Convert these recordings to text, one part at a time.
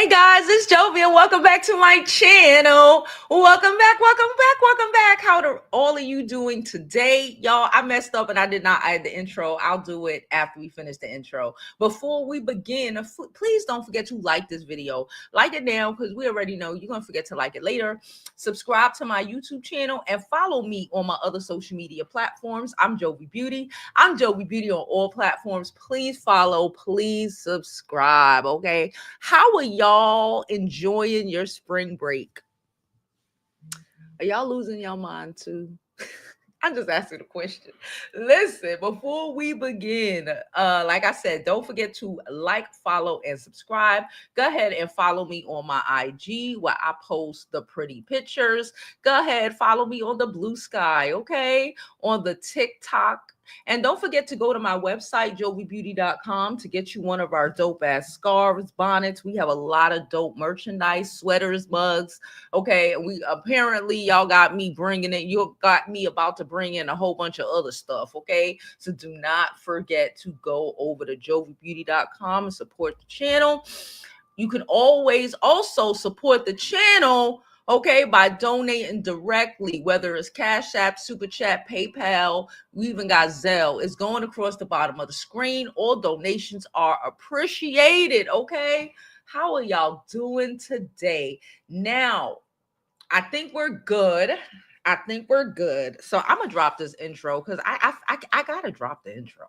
Hey guys, it's Jovi and welcome back to my channel. Welcome back. How are all of you doing today? Y'all, I messed up and I did not add the intro. I'll do it after we finish the intro. Before we begin, please don't forget to like this video. Like it now because we already know you're going to forget to like it later. Subscribe to my YouTube channel and follow me on my other social media platforms. I'm Jovi Beauty. I'm Jovi Beauty on all platforms. Please follow, please subscribe, okay? How are y'all enjoying your spring break? Are y'all losing your mind too? I'm just asking a question. Listen, before we begin, like I said, don't forget to like, follow, and subscribe. Go ahead and follow me on my IG where I post the pretty pictures. Go ahead, follow me on the Blue Sky, okay? On the TikTok. And don't forget to go to my website, jovibeauty.com, to get you one of our dope ass scarves, bonnets. We have a lot of dope merchandise, sweaters, mugs. Okay. We apparently y'all got me bringing it. You got me about to bring in a whole bunch of other stuff. Okay. So do not forget to go over to jovibeauty.com and support the channel. You can always also support the channel, okay, by donating directly, whether it's Cash App, Super Chat, PayPal. We even got Zelle. It's going across the bottom of the screen. All donations are appreciated, okay? How are y'all doing today? Now, I think we're good. So I'm going to drop this intro because I got to drop the intro.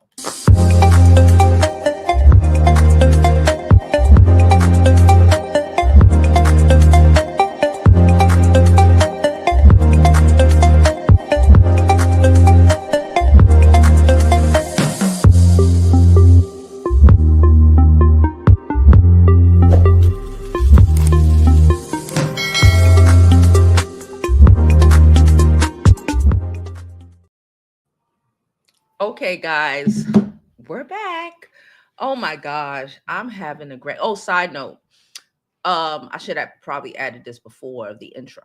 Okay, guys, we're back. Oh my gosh, I'm having a great. Oh, side note, I should have probably added this before the intro.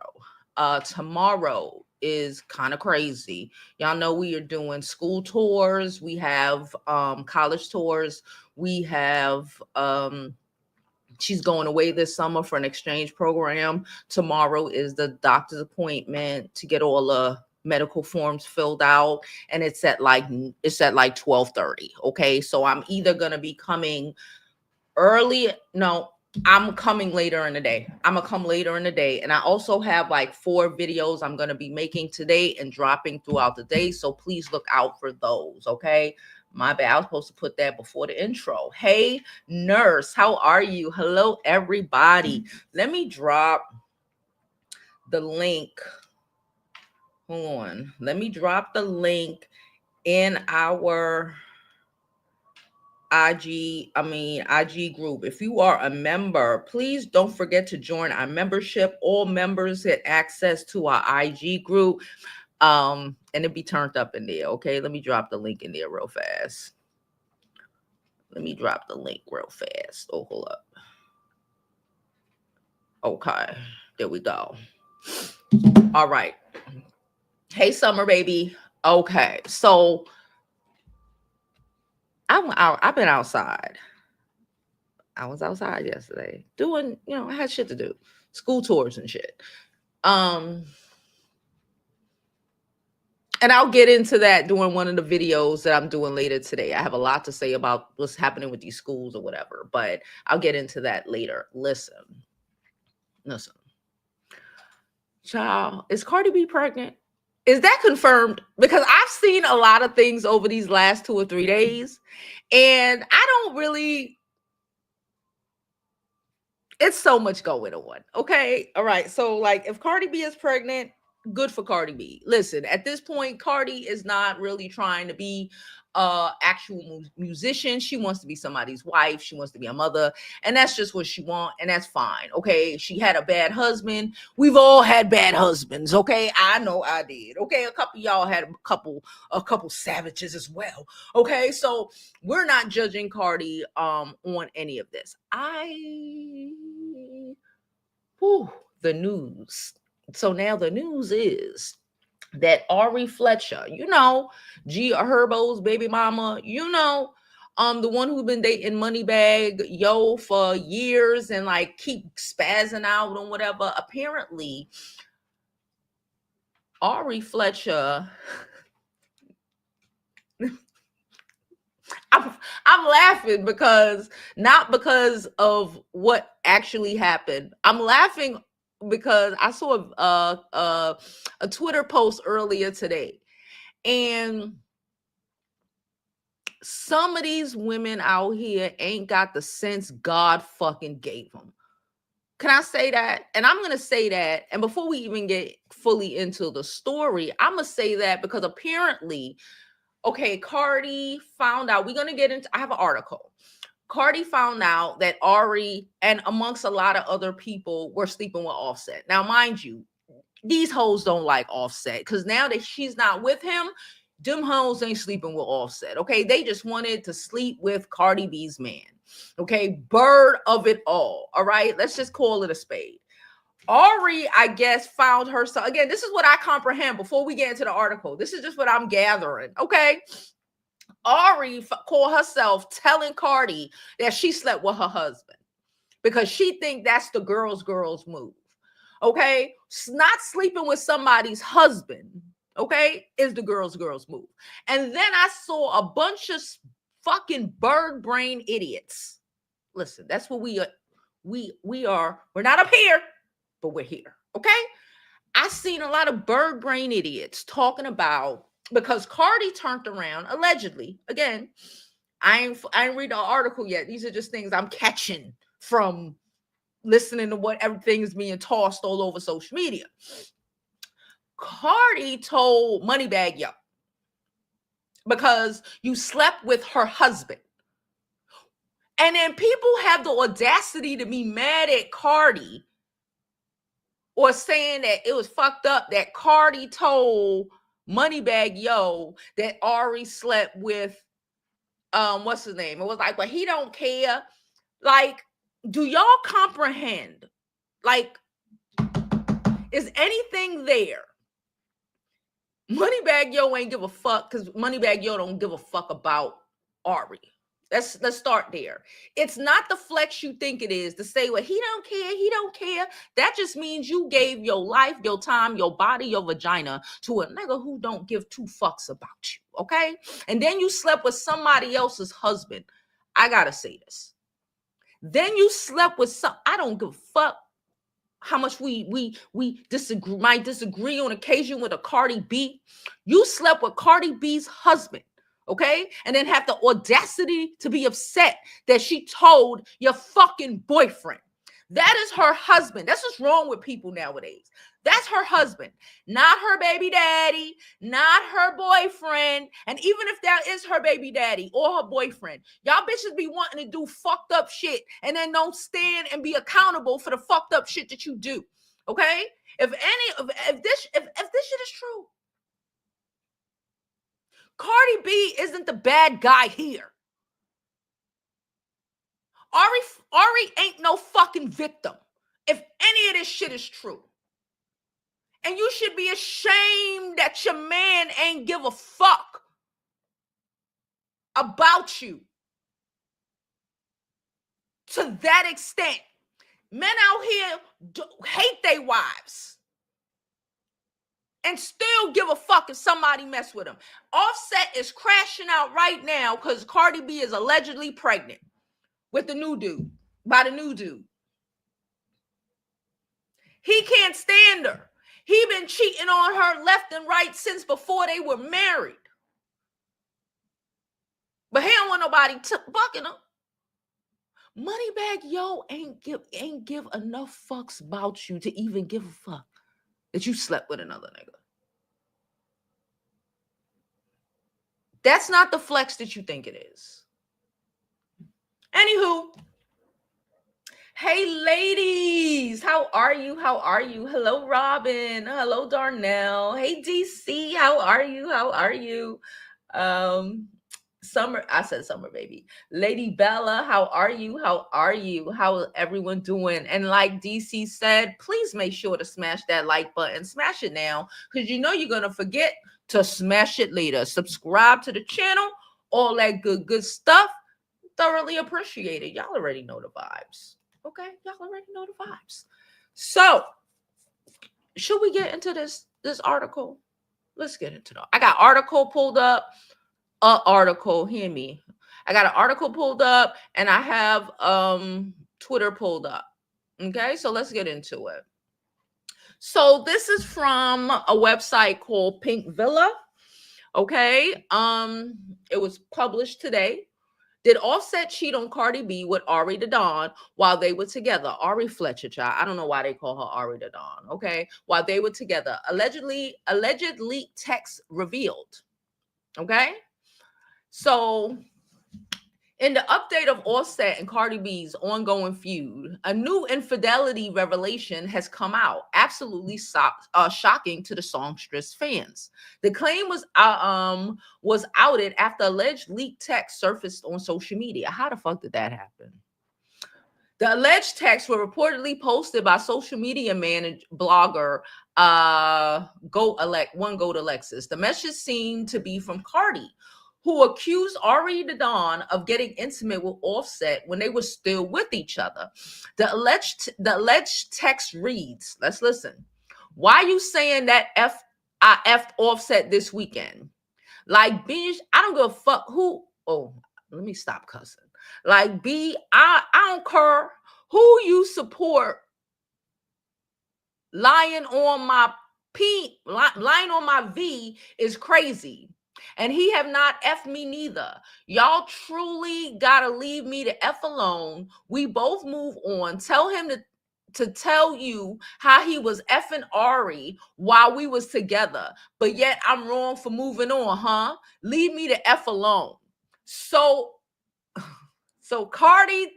Tomorrow is kind of crazy. Y'all know we are doing school tours. We have college tours. We have she's going away this summer for an exchange program. Tomorrow is the doctor's appointment to get all the medical forms filled out, and it's at like 12:30. Okay, so I'm either gonna be coming early. No, I'm coming later in the day. I'm gonna come later in the day, and I also have like 4 videos I'm gonna be making today and dropping throughout the day. So please look out for those. Okay. My bad. I was supposed to put that before the intro. Hey, nurse, how are you? Hello, everybody. Let me drop the link. Hold on. Let me drop the link in our IG group. If you are a member, please don't forget to join our membership. All members get access to our IG group. And it'll be turned up in there. Okay, let me drop the link in there real fast. Oh, hold up. Okay, there we go. All right. Hey, summer baby. Okay, so I've been outside. I was outside yesterday doing, I had shit to do, school tours and shit. And I'll get into that during one of the videos that I'm doing later today. I have a lot to say about what's happening with these schools or whatever, but I'll get into that later. Listen. Child, is Cardi B pregnant? Is that confirmed? Because I've seen a lot of things over these last 2 or 3 days, and I don't really, it's so much going on. Okay. All right. So like if Cardi B is pregnant, good for Cardi B. Listen, at this point, Cardi is not really trying to be actual musician. She wants to be somebody's wife. She wants to be a mother, and that's just what she wants, and that's fine. Okay. She had a bad husband. We've all had bad husbands. Okay. I know I did. Okay. A couple of y'all had a couple savages as well. Okay. So we're not judging Cardi on any of this. The news. So now the news is that Ari Fletcher, G Herbo's baby mama, The one who's been dating Moneybag Yo for years and like keep spazzing out and whatever. Apparently, Ari Fletcher. I'm laughing because not because of what actually happened. I'm laughing because I saw a Twitter post earlier today, and some of these women out here ain't got the sense God fucking gave them. Can I say that? And I'm going to say that. And before we even get fully into the story, I'm going to say that because apparently, okay, Cardi found out, we're going to get into, I have an article. Cardi found out that Ari and amongst a lot of other people were sleeping with Offset. Now, mind you, these hoes don't like Offset because now that she's not with him, them hoes ain't sleeping with Offset. Okay, they just wanted to sleep with Cardi B's man. Okay, bird of it all. All right, let's just call it a spade. Ari, I guess, found herself. Again, this is what I comprehend before we get into the article. This is just what I'm gathering. Okay. Ari called herself telling Cardi that she slept with her husband because she think that's the girl's move. Okay. Not sleeping with somebody's husband, okay, is the girl's move. And then I saw a bunch of fucking bird brain idiots. Listen, that's what we are. We are. We're not up here, but we're here. Okay. I seen a lot of bird brain idiots talking about, because Cardi turned around allegedly. Again, I ain't read the article yet. These are just things I'm catching from listening to what everything is being tossed all over social media. Cardi told Moneybag Yo, because you slept with her husband. And then people have the audacity to be mad at Cardi or saying that it was fucked up that Cardi told Moneybag Yo that Ari slept with what's his name? It was like, but he don't care. Like, do y'all comprehend? Like, is anything there? Moneybag Yo ain't give a fuck because Moneybag Yo don't give a fuck about Ari. Let's start there. It's not the flex you think it is to say, well, he don't care. That just means you gave your life, your time, your body, your vagina to a nigga who don't give two fucks about you, okay? And then you slept with somebody else's husband. I gotta say this. Then you slept with I don't give a fuck how much we might disagree on occasion with a Cardi B. You slept with Cardi B's husband. Okay, and then have the audacity to be upset that she told your fucking boyfriend. That is her husband. That's what's wrong with people nowadays. That's her husband, not her baby daddy, not her boyfriend. And even if that is her baby daddy or her boyfriend, y'all bitches be wanting to do fucked up shit and then don't stand and be accountable for the fucked up shit that you do. Okay, if this shit is true, Cardi B isn't the bad guy here. Ari ain't no fucking victim if any of this shit is true. And you should be ashamed that your man ain't give a fuck about you to that extent. Men out here hate their wives and still give a fuck if somebody mess with them. Offset is crashing out right now because Cardi B is allegedly pregnant with the new dude, by the new dude. He can't stand her. He been cheating on her left and right since before they were married. But he don't want nobody fucking him. Moneybag Yo ain't give enough fucks about you to even give a fuck that you slept with another nigga. That's not the flex that you think it is. Anywho, hey ladies, how are you? How are you? Hello, Robin. Hello, Darnell. Hey, DC, how are you? How are you? Summer, I said summer, baby. Lady Bella, how are you? How are you? How is everyone doing? And like DC said, please make sure to smash that like button. Smash it now, because you know you're going to forget to smash it later. Subscribe to the channel, all that good stuff. thoroughly appreciated. Y'all already know the vibes. Okay, y'all already know the vibes. So, should we get into this article? Let's get into it. I got article pulled up. Article, hear me. I got an article pulled up, and I have Twitter pulled up. Okay, so let's get into it. So this is from a website called Pink Villa. Okay, it was published today. Did Offset cheat on Cardi B with Ari Da Don while they were together? Ari Fletcher, child. I don't know why they call her Ari Da Don. Okay, while they were together, alleged leaked text revealed. Okay, so in the update of Offset and Cardi B's ongoing feud, a new infidelity revelation has come out, absolutely shocking to the songstress fans. The claim was outed after alleged leaked text surfaced on social media. How the fuck did that happen? The alleged texts were reportedly posted by social media blogger Goat Alexis. The message seemed to be from Cardi, who accused Ari Da Don of getting intimate with Offset when they were still with each other. The alleged text reads, let's listen. Why you saying that I effed Offset this weekend? Like, bitch, I don't give a fuck who. Oh, let me stop cussing. Like, I don't care who you support lying on my lying on my V is crazy. And he have not effed me neither. Y'all truly gotta leave me the F alone. We both move on. Tell him to tell you how he was effing Ari while we was together. But yet I'm wrong for moving on, huh? Leave me the F alone. So Cardi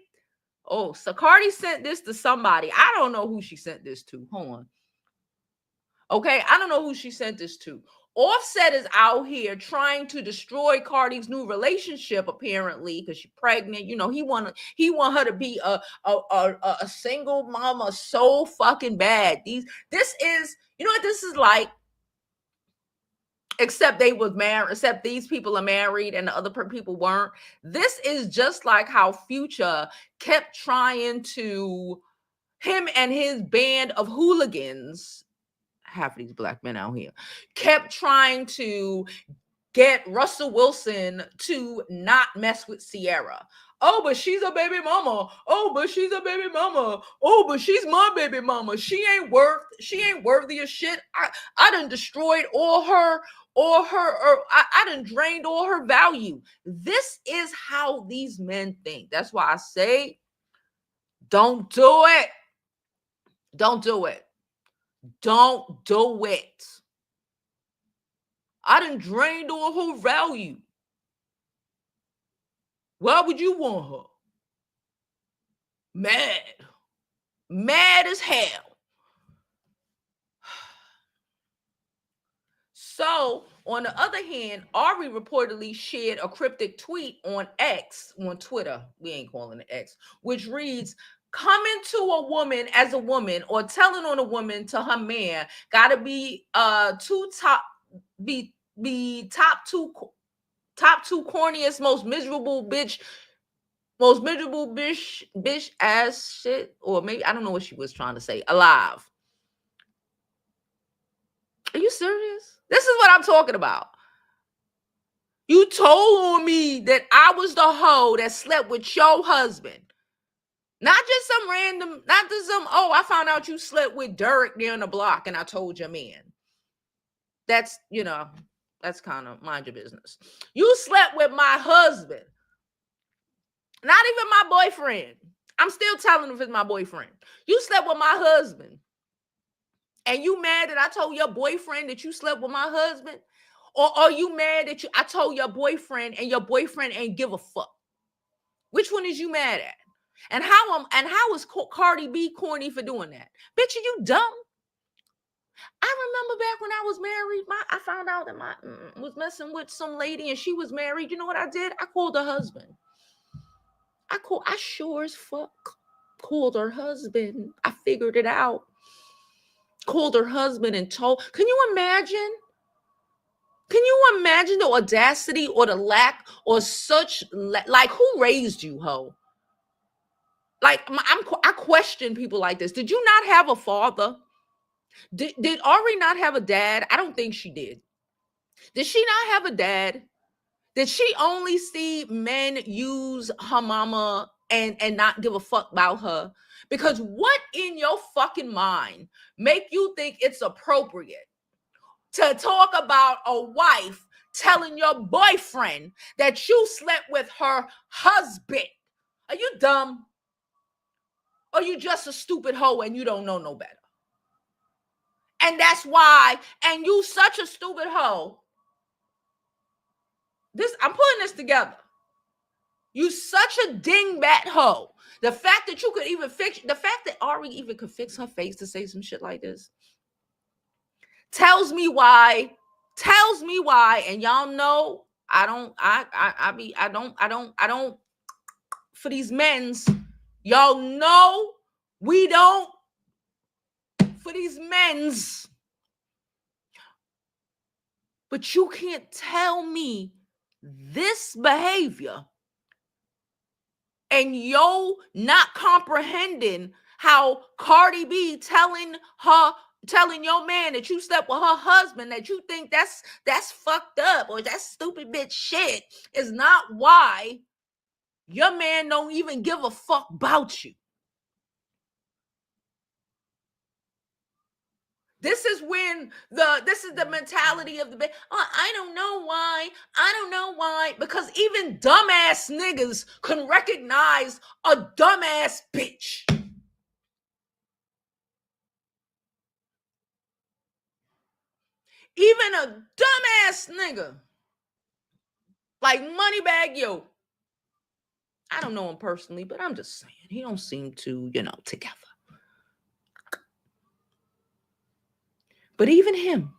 sent this to somebody. I don't know who she sent this to. Hold on. Okay, I don't know who she sent this to. Offset is out here trying to destroy Cardi's new relationship, apparently, because she's pregnant. You know, he want her to be a single mama so fucking bad. This is, you know what this is like? Except they was married, except these people are married and the other people weren't. This is just like how Future kept trying to, him and his band of hooligans, half of these black men out here, kept trying to get Russell Wilson to not mess with Sierra. Oh, but she's a baby mama. Oh, but she's a baby mama. Oh, but she's my baby mama. She ain't worthy of shit. I done destroyed I done drained all her value. This is how these men think. That's why I say, don't do it. Don't do it. Don't do it. I done drained all her value. Why would you want her? Mad as hell. So, on the other hand, Ari reportedly shared a cryptic tweet on X, on Twitter, we ain't calling it X, which reads, coming to a woman as a woman or telling on a woman to her man gotta be top two corniest, most miserable bitch ass shit, or maybe I don't know what she was trying to say, alive. Are you serious? This is what I'm talking about. You told on me that I was the hoe that slept with your husband. Not just some random, not just some, oh, I found out you slept with Derek there on the block and I told your man. That's, you know, that's kind of mind your business. You slept with my husband. Not even my boyfriend. I'm still telling him if it's my boyfriend. You slept with my husband. And you mad that I told your boyfriend that you slept with my husband? Or are you mad that I told your boyfriend and your boyfriend ain't give a fuck? Which one is you mad at? And how is Cardi B corny for doing that? Bitch, are you dumb? I remember back when I was married, I found out that my was messing with some lady and she was married. You know what I did? I called her husband. I sure as fuck called her husband. I figured it out. Called her husband and told. Can you imagine? Can you imagine the audacity or the lack or such, like, who raised you, ho? Like, I question people like this. Did you not have a father? Did Ari not have a dad? I don't think she did. Did she not have a dad? Did she only see men use her mama and not give a fuck about her? Because what in your fucking mind make you think it's appropriate to talk about a wife telling your boyfriend that you slept with her husband? Are you dumb? Or you just a stupid hoe and you don't know no better? And that's why, and you such a stupid hoe. I'm putting this together. You such a dingbat hoe. The fact that you could even the fact that Ari even could fix her face to say some shit like this tells me why, and y'all know I don't, for these men's, y'all know we don't, for these men's, but you can't tell me this behavior and yo not comprehending how Cardi B telling your man that you slept with her husband, that you think that's fucked up or that's stupid bitch shit, is not why your man don't even give a fuck about you. This is the mentality of the I don't know why, because even dumbass niggas can recognize a dumbass bitch. Even a dumbass nigga like Moneybag Yo. I don't know him personally, but I'm just saying he don't seem to, together. But even him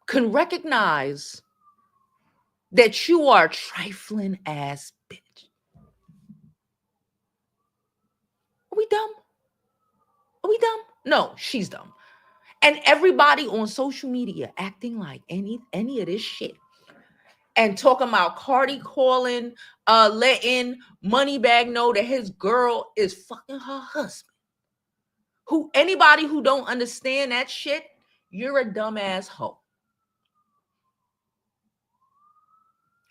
can recognize that you are a trifling ass bitch. Are we dumb? Are we dumb? No, she's dumb. And everybody on social media acting like any of this shit. And talking about Cardi calling, letting Moneybag know that his girl is fucking her husband. Anybody who don't understand that shit, you're a dumbass hoe.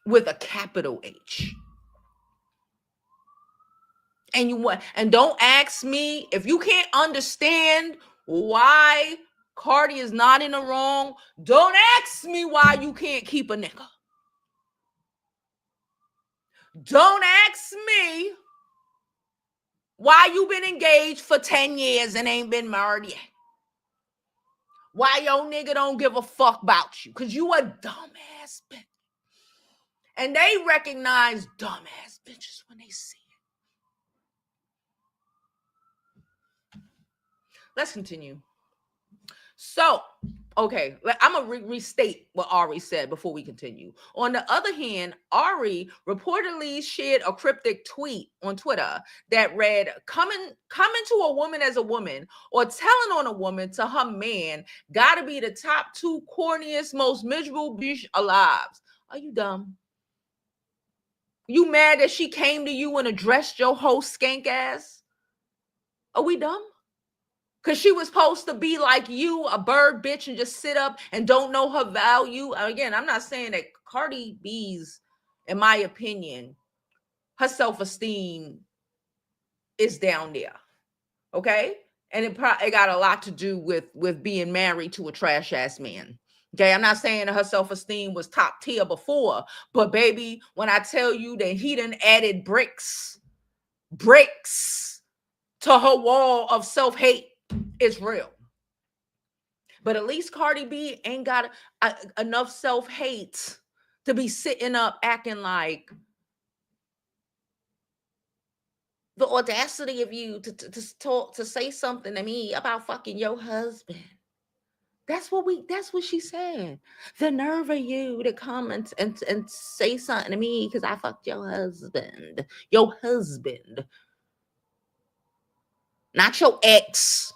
With a capital H. And don't ask me if you can't understand why Cardi is not in the wrong. Don't ask me why you can't keep a nigga. Don't ask me why you been engaged for 10 years and ain't been married yet. Why your nigga don't give a fuck about you? Because you a dumbass bitch. And they recognize dumbass bitches when they see it. Let's continue. So, okay, I'm going to restate what Ari said before we continue. On the other hand, Ari reportedly shared a cryptic tweet on Twitter that read, coming to a woman as a woman or telling on a woman to her man gotta be the top 2 corniest, most miserable bitch alive. Are you dumb? You mad that she came to you and addressed your whole skank ass? Are we dumb? Because she was supposed to be like you, a bird bitch, and just sit up and don't know her value. Again, I'm not saying that Cardi B's, in my opinion, her self-esteem is down there. Okay? And it got a lot to do with being married to a trash-ass man. Okay? I'm not saying that her self-esteem was top tier before. But baby, when I tell you that he done added bricks to her wall of self-hate, it's real. But at least Cardi B ain't got enough self-hate to be sitting up acting like the audacity of you to talk, to say something to me about fucking your husband. That's what she said. The nerve of you to come and say something to me because I fucked your husband. Your husband. Not your ex.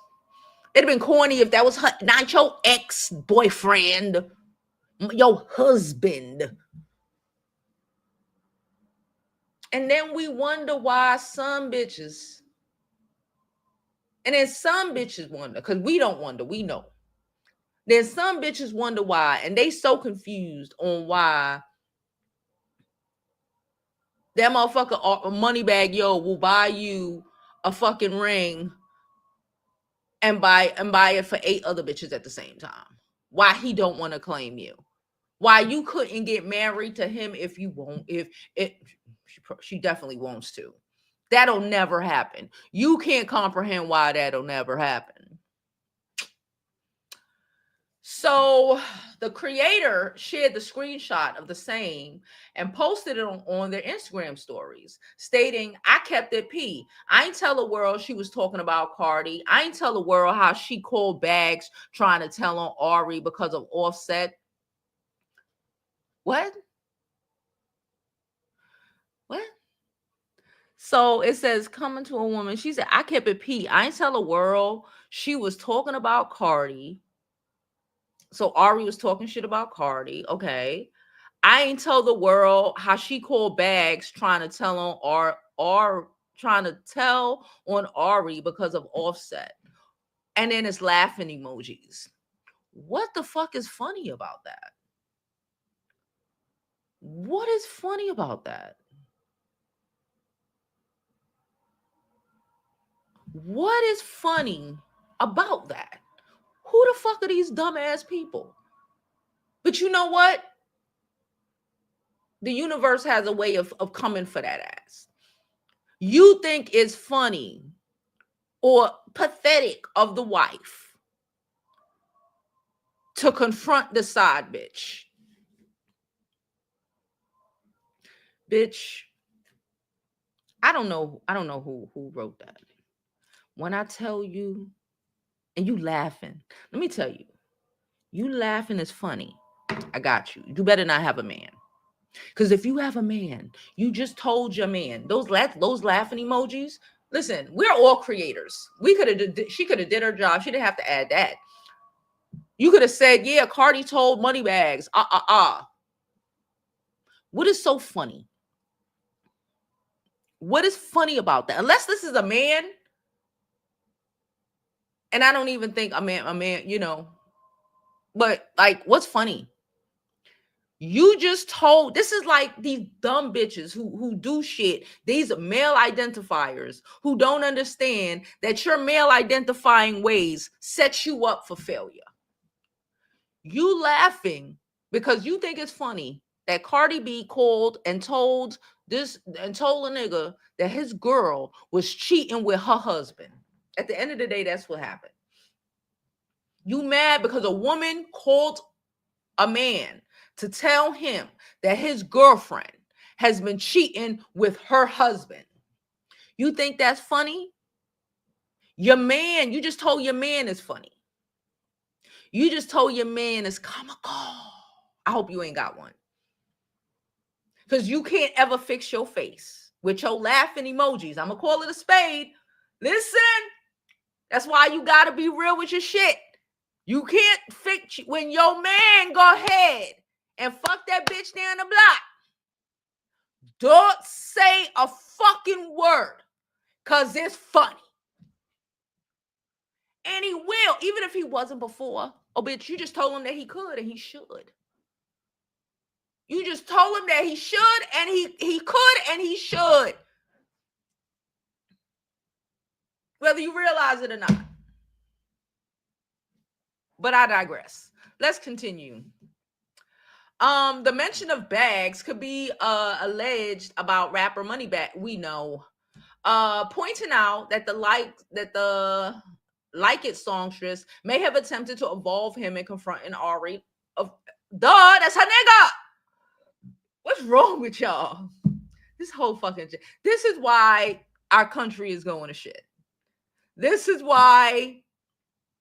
It'd have been corny if that was her, not your ex-boyfriend. Your husband. And then we wonder why some bitches, and then some bitches wonder, because we don't wonder, we know. Then some bitches wonder why, and they so confused on why that motherfucker Moneybag Yo will buy you a fucking ring and buy it for 8 other bitches at the same time. Why he don't want to claim you? Why you couldn't get married to him if you won't? If it, she definitely wants to. That'll never happen. You can't comprehend why that'll never happen. So the creator shared the screenshot of the same and posted it on their Instagram stories, stating, I kept it P. I ain't tell the world she was talking about Cardi. I ain't tell the world how she called bags trying to tell on Ari because of Offset. What? What? So it says, coming to a woman. She said, I kept it P. I ain't tell the world she was talking about Cardi. So Ari was talking shit about Cardi. Okay. I ain't tell the world how she called bags trying to tell on trying to tell on Ari because of Offset. And then it's laughing emojis. What the fuck is funny about that? What is funny about that? What is funny about that? Who the fuck are these dumbass people? But you know what? The universe has a way of coming for that ass. You think it's funny or pathetic of the wife to confront the side bitch. Bitch, I don't know who wrote that. When I tell you, and you laughing, let me tell you, you laughing is funny. I got you. You better not have a man. Because if you have a man, you just told your man, those laughing emojis, listen, we're all creators. She could have did her job. She didn't have to add that. You could have said, yeah, Cardi told Moneybags. What is so funny? What is funny about that? Unless this is a man, and I don't even think a man, you know, but like, what's funny? You just told, this is like these dumb bitches who do shit, these male identifiers who don't understand that your male identifying ways set you up for failure. You laughing because you think it's funny that Cardi B called and told a nigga that his girl was cheating with her husband. At the end of the day, that's what happened. You mad because a woman called a man to tell him that his girlfriend has been cheating with her husband. You think that's funny? Your man, you just told your man is funny. You just told your man is comical. I hope you ain't got one. Because you can't ever fix your face with your laughing emojis. I'm going to call it a spade. Listen, that's why you got to be real with your shit. You can't fix when your man go ahead and fuck that bitch down the block. Don't say a fucking word because it's funny. And he will, even if he wasn't before. Oh, bitch, you just told him that he could and he should. You just told him that he should and he could and he should. Whether you realize it or not. But I digress. Let's continue. The mention of bags could be alleged about rapper Moneybag. We know. Pointing out that the Like It songstress may have attempted to involve him in confronting Ari. That's her nigga. What's wrong with y'all? This whole fucking shit. This is why our country is going to shit. This is why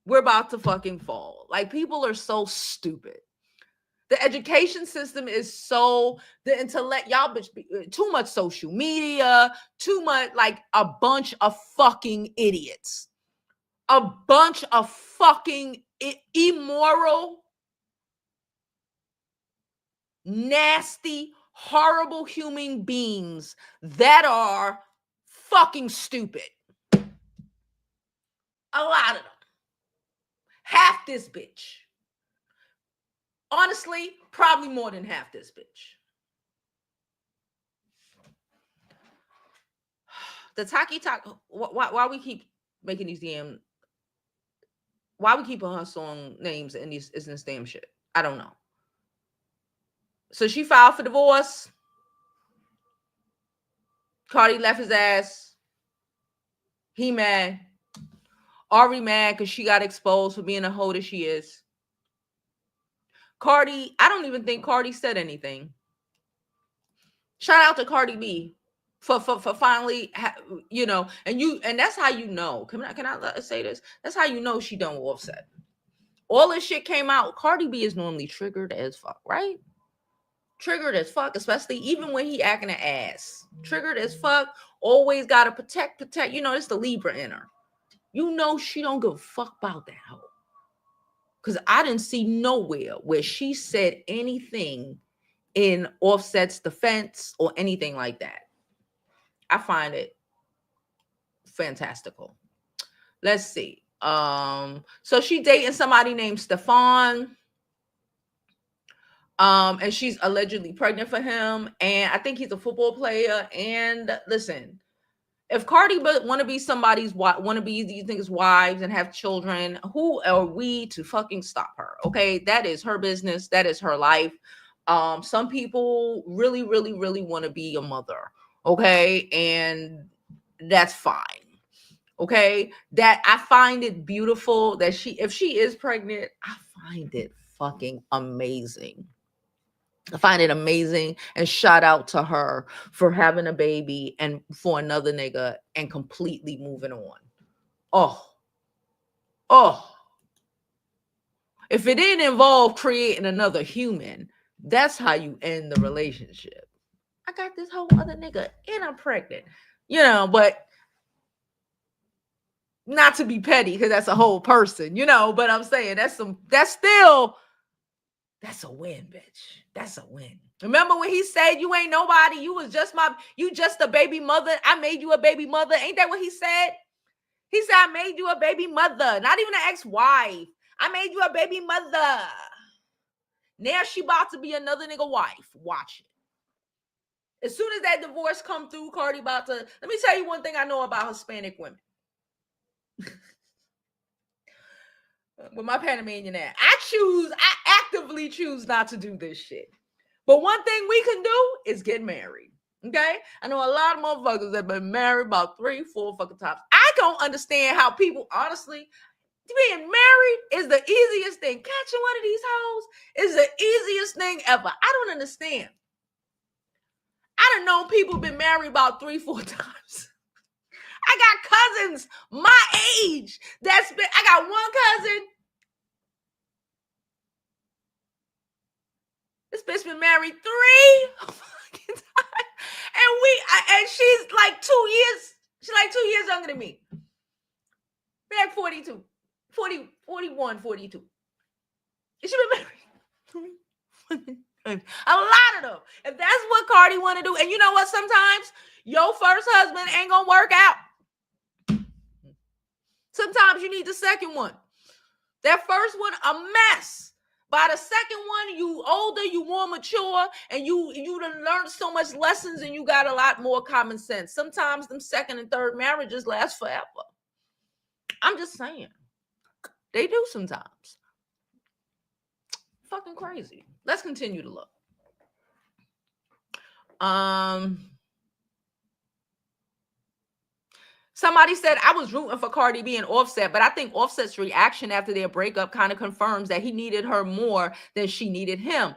we're about to fucking fall. Like, people are so stupid. The education system is so, the intellect, y'all bitch, too much social media, too much, like a bunch of fucking idiots. A bunch of fucking immoral, nasty, horrible human beings that are fucking stupid. A lot of them. Half this bitch. Honestly, probably more than half this bitch. The Taki Talk, why we keep making these damn, why we keep on her song names in this damn shit? I don't know. So she filed for divorce. Cardi left his ass. He mad. Ari mad because she got exposed for being a hoe that she is. Cardi, I don't even think Cardi said anything. Shout out to Cardi B for finally, and that's how you know. Can I say this? That's how you know she done with Offset. All this shit came out. Cardi B is normally triggered as fuck, right? Triggered as fuck, especially even when he acting an ass. Triggered as fuck. Always gotta protect. It's the Libra in her. You know she don't give a fuck about that hoe. Because I didn't see nowhere where she said anything in Offset's defense or anything like that. I find it fantastical. Let's see. So she dating somebody named Stefan. And she's allegedly pregnant for him. And I think he's a football player. And listen, if Cardi want to be somebody's these niggas' wives and have children, who are we to fucking stop her? Okay, that is her business. That is her life. Some people really, really, really want to be a mother. Okay, and that's fine. Okay, that I find it beautiful that if she is pregnant, I find it fucking amazing. I find it amazing, and shout out to her for having a baby and for another nigga and completely moving on. Oh. If it didn't involve creating another human, that's how you end the relationship. I got this whole other nigga and I'm pregnant, but not to be petty because that's a whole person, but I'm saying that's a win, bitch. That's a win. Remember when he said you ain't nobody, you just a baby mother. I made you a baby mother. Ain't that what he said? He said, I made you a baby mother, not even an ex-wife. I made you a baby mother. Now she about to be another nigga wife. Watch it. As soon as that divorce come through, Cardi about to, let me tell you one thing I know about Hispanic women. With my Panamanian ass, I actively choose not to do this shit. But one thing we can do is get married. Okay? I know a lot of motherfuckers that have been married about 3-4 fucking times. I don't understand how people, honestly, being married is the easiest thing. Catching one of these hoes is the easiest thing ever. I don't understand. I done known people been married about 3-4 times. I got cousins my age I got one cousin. This bitch been married 3 fucking times. And she's like 2 years. She's like 2 years younger than me. We're like 42. 40, 41, 42. And she been married. A lot of them. If that's what Cardi want to do, and you know what? Sometimes your first husband ain't gonna work out. Sometimes you need the second one. That first one, a mess. By the second one, you older, you more mature, and you done learned so much lessons, and you got a lot more common sense. Sometimes them second and third marriages last forever. I'm just saying. They do sometimes. Fucking crazy. Let's continue to look. Somebody said I was rooting for Cardi B and Offset, but I think Offset's reaction after their breakup kind of confirms that he needed her more than she needed him.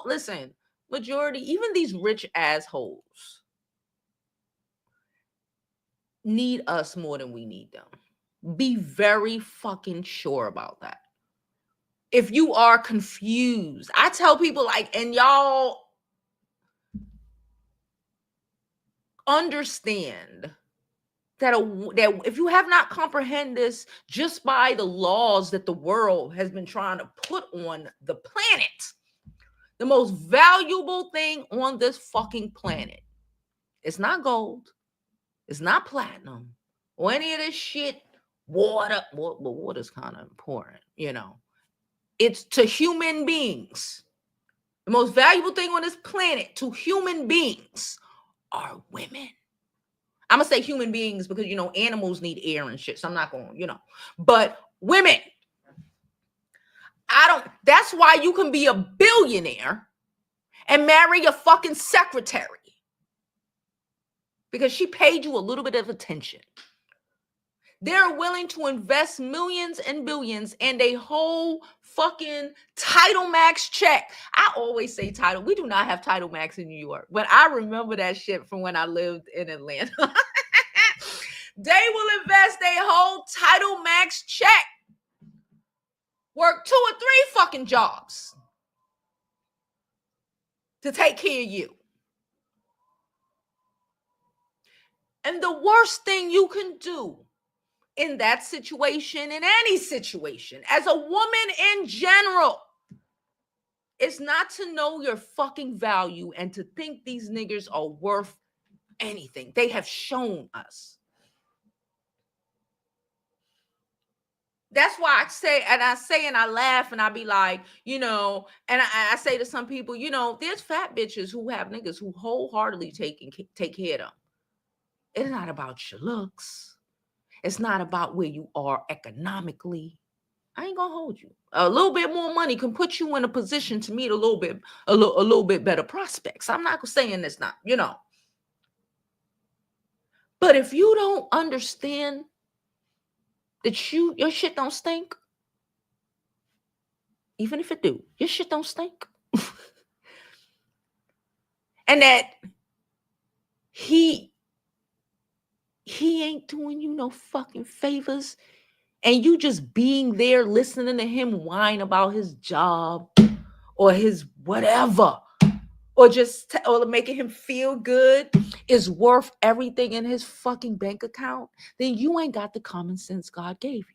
Listen, majority, even these rich assholes need us more than we need them. Be very fucking sure about that. If you are confused, I tell people and y'all understand that if you have not comprehended this just by the laws that the world has been trying to put on the planet, The most valuable thing on this fucking planet. It's not gold. It's not platinum or any of this shit. Water. Well, water's kind of important, you know. It's to human beings. The most valuable thing on this planet to human beings are women. I'm going to say human beings because, you know, animals need air and shit. So I'm not going, you know. But women. That's why you can be a billionaire and marry a fucking secretary. Because she paid you a little bit of attention. They're willing to invest millions and billions and a whole fucking Title Max check. I always say title. We do not have Title Max in New York, but I remember that shit from when I lived in Atlanta. They will invest a whole Title Max check. Work 2 or 3 fucking jobs to take care of you. And the worst thing you can do in that situation, in any situation, as a woman in general, is not to know your fucking value and to think these niggas are worth anything. They have shown us. That's why I say and I laugh and I be like, you know, and I say to some people, you know, there's fat bitches who have niggas who wholeheartedly take care of them. It's not about your looks. It's not about where you are economically. I ain't gonna hold you. A little bit more money can put you in a position to meet a little bit better prospects. I'm not saying it's not, you know. But if you don't understand that your shit don't stink, even if it do, your shit don't stink, and that he ain't doing you no fucking favors. And you just being there listening to him whine about his job or his whatever, or just or making him feel good is worth everything in his fucking bank account, then you ain't got the common sense God gave you.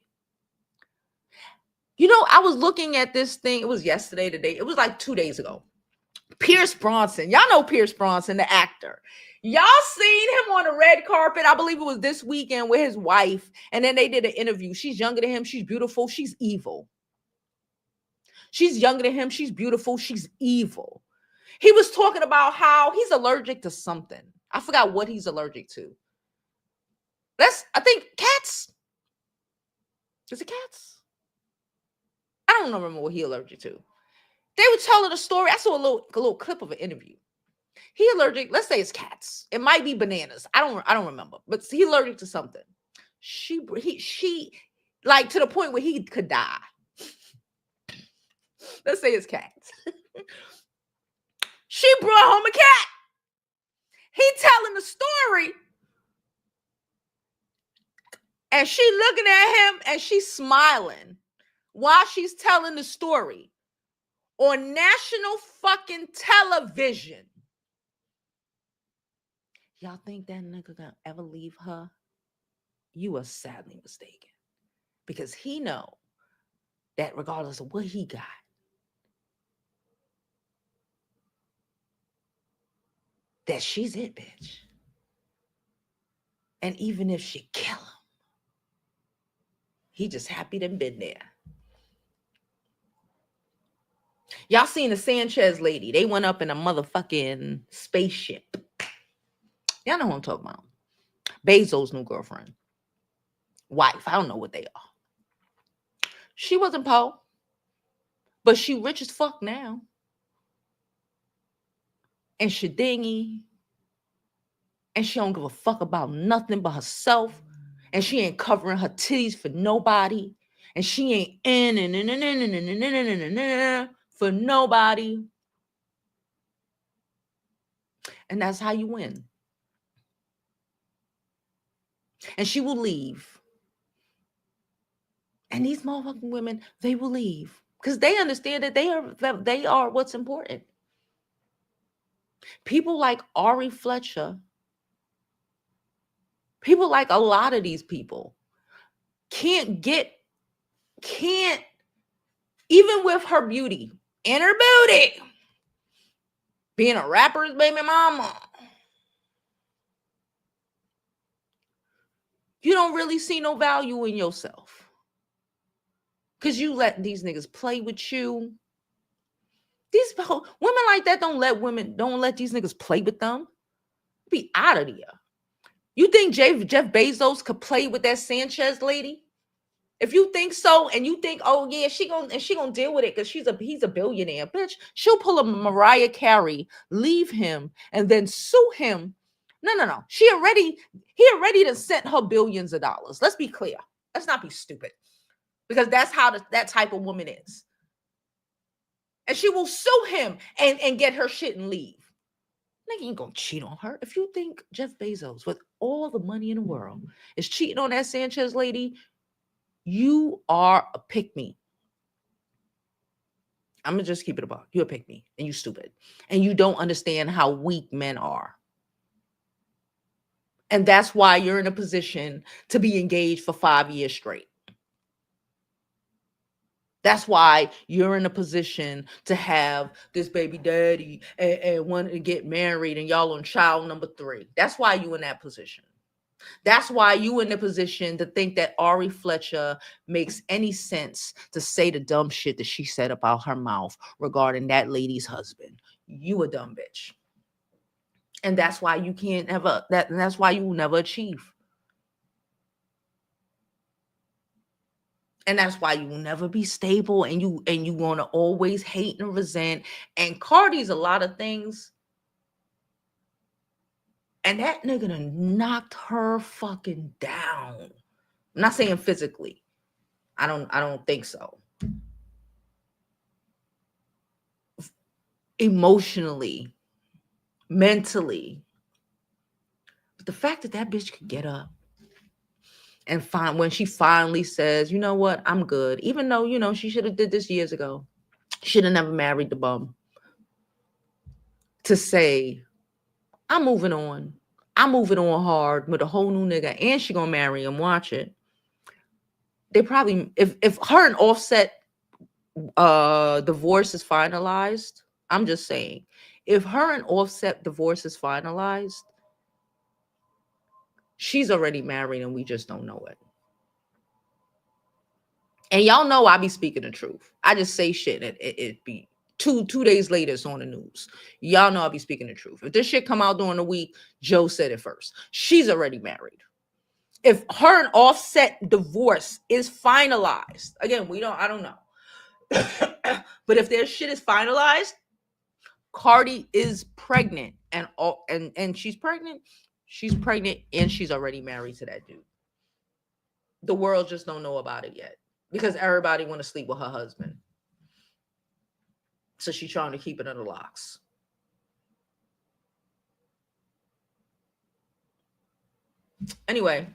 You know, I was looking at this thing. It was yesterday, today. It was like 2 days ago. Pierce Bronson. Y'all know Pierce Bronson, the actor. Y'all seen him on the red carpet. I believe it was this weekend with his wife. And then they did an interview. She's younger than him. She's beautiful. She's evil. She's younger than him. She's beautiful. She's evil. He was talking about how he's allergic to something. I forgot what he's allergic to. I think cats. Is it cats? I don't remember what he's allergic to. They were telling a story. I saw a little clip of an interview. He allergic, let's say it's cats. It might be bananas. I don't remember, but he allergic to something. She like to the point where he could die. Let's say it's cats. She brought home a cat. He telling the story. And she looking at him and she's smiling while she's telling the story on national fucking television. Y'all think that nigga gonna ever leave her? You are sadly mistaken. Because he know that regardless of what he got, that she's it, bitch. And even if she kill him, he just happy to been there. Y'all seen the Sanchez lady. They went up in a motherfucking spaceship. Y'all know who I'm talking about. Bezos' new girlfriend. Wife. I don't know what they are. She wasn't poor. But she rich as fuck now. And she dingy. And she don't give a fuck about nothing but herself. And she ain't covering her titties for nobody. And she ain't in for nobody. And that's how you win. And she will leave. And these motherfucking women, they will leave. Because they understand that they are what's important. People like Ari Fletcher, people like a lot of these people, can't, even with her beauty, and her booty, being a rapper's baby mama. You don't really see no value in yourself. Because you let these niggas play with you. These women like that don't let these niggas play with them. Be out of here. You think Jeff Bezos could play with that Sanchez lady? If you think so, and you think, oh yeah, she gonna deal with it because he's a billionaire, bitch. She'll pull a Mariah Carey, leave him, and then sue him. No. He already done sent her billions of dollars. Let's be clear. Let's not be stupid. Because that's how that type of woman is. And she will sue him and get her shit and leave. Nigga ain't gonna cheat on her. If you think Jeff Bezos, with all the money in the world, is cheating on that Sanchez lady, you are a pick-me. I'm gonna just keep it about. You're a pick-me, and you stupid. And you don't understand how weak men are. And that's why you're in a position to be engaged for 5 years straight. That's why you're in a position to have this baby daddy and want to get married and y'all on child number 3. That's why you in that position. That's why you in the position to think that Ari Fletcher makes any sense to say the dumb shit that she said about her mouth regarding that lady's husband. You a dumb bitch. And that's why you can't ever, that's why you will never achieve. And that's why you will never be stable, and you want to always hate and resent. And Cardi's a lot of things. And that nigga done knocked her fucking down. I'm not saying physically. I don't think so. Emotionally, mentally. But the fact that bitch could get up and when she finally says, you know what, I'm good. Even though, she should have did this years ago. Should have never married the bum. To say, I'm moving on. I'm moving on hard with a whole new nigga, and she gonna marry him. Watch it. They probably, if her and Offset divorce is finalized, I'm just saying, if her and Offset divorce is finalized, she's already married and we just don't know it. And y'all know I be speaking the truth. I just say shit and it be two days later it's on the news. Y'all know I be speaking the truth. If this shit come out during the week, Joe said it first. She's already married. If her and Offset divorce is finalized, again, I don't know. But if their shit is finalized, Cardi is pregnant and she's pregnant. She's pregnant and she's already married to that dude. The world just don't know about it yet because everybody want to sleep with her husband. So she's trying to keep it under locks. Anyway,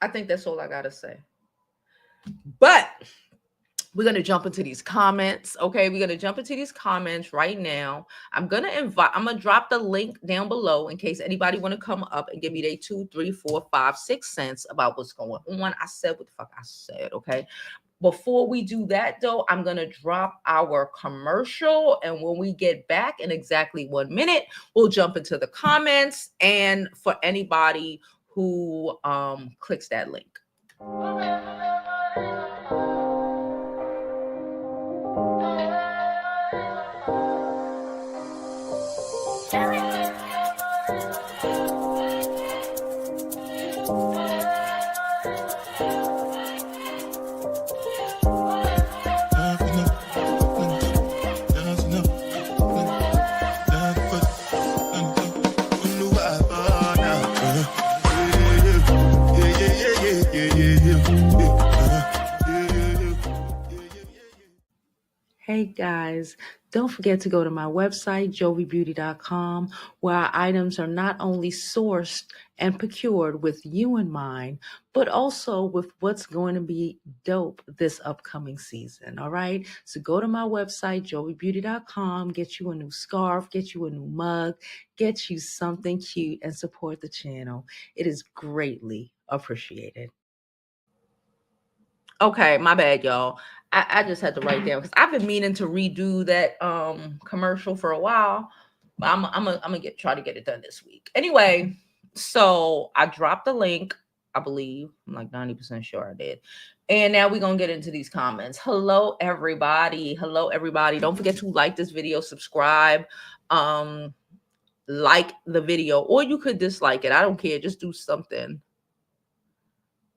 I think that's all I got to say. But we're going to jump into these comments. Okay, we're going to jump into these comments right now. I'm going to drop the link down below in case anybody want to come up and give me their 2, 3, 4, 5, 6 cents about what's going on. I said what the fuck I said, okay? Before we do that, though, I'm going to drop our commercial. And when we get back in exactly 1 minute, we'll jump into the comments. And for anybody who clicks that link. Hey guys, don't forget to go to my website, jovibeauty.com, where our items are not only sourced and procured with you in mind, but also with what's going to be dope this upcoming season. All right. So go to my website, jovibeauty.com, get you a new scarf, get you a new mug, get you something cute, and support the channel. It is greatly appreciated. Okay, my bad, y'all. I just had to write down because I've been meaning to redo that commercial for a while, but I'm gonna try to get it done this week. Anyway, so I dropped the link. I believe I'm like 90% sure I did. And now we're gonna get into these comments. Hello, everybody. Hello, everybody. Don't forget to like this video, subscribe, like the video, or you could dislike it. I don't care. Just do something.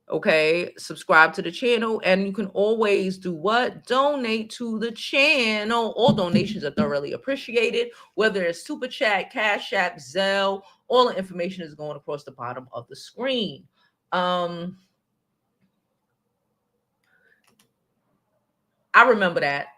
Okay, subscribe to the channel, and you can always do what? Donate to the channel. All donations are thoroughly appreciated, whether it's super chat, cash app, Zelle. All the information is going across the bottom of the screen. I remember that.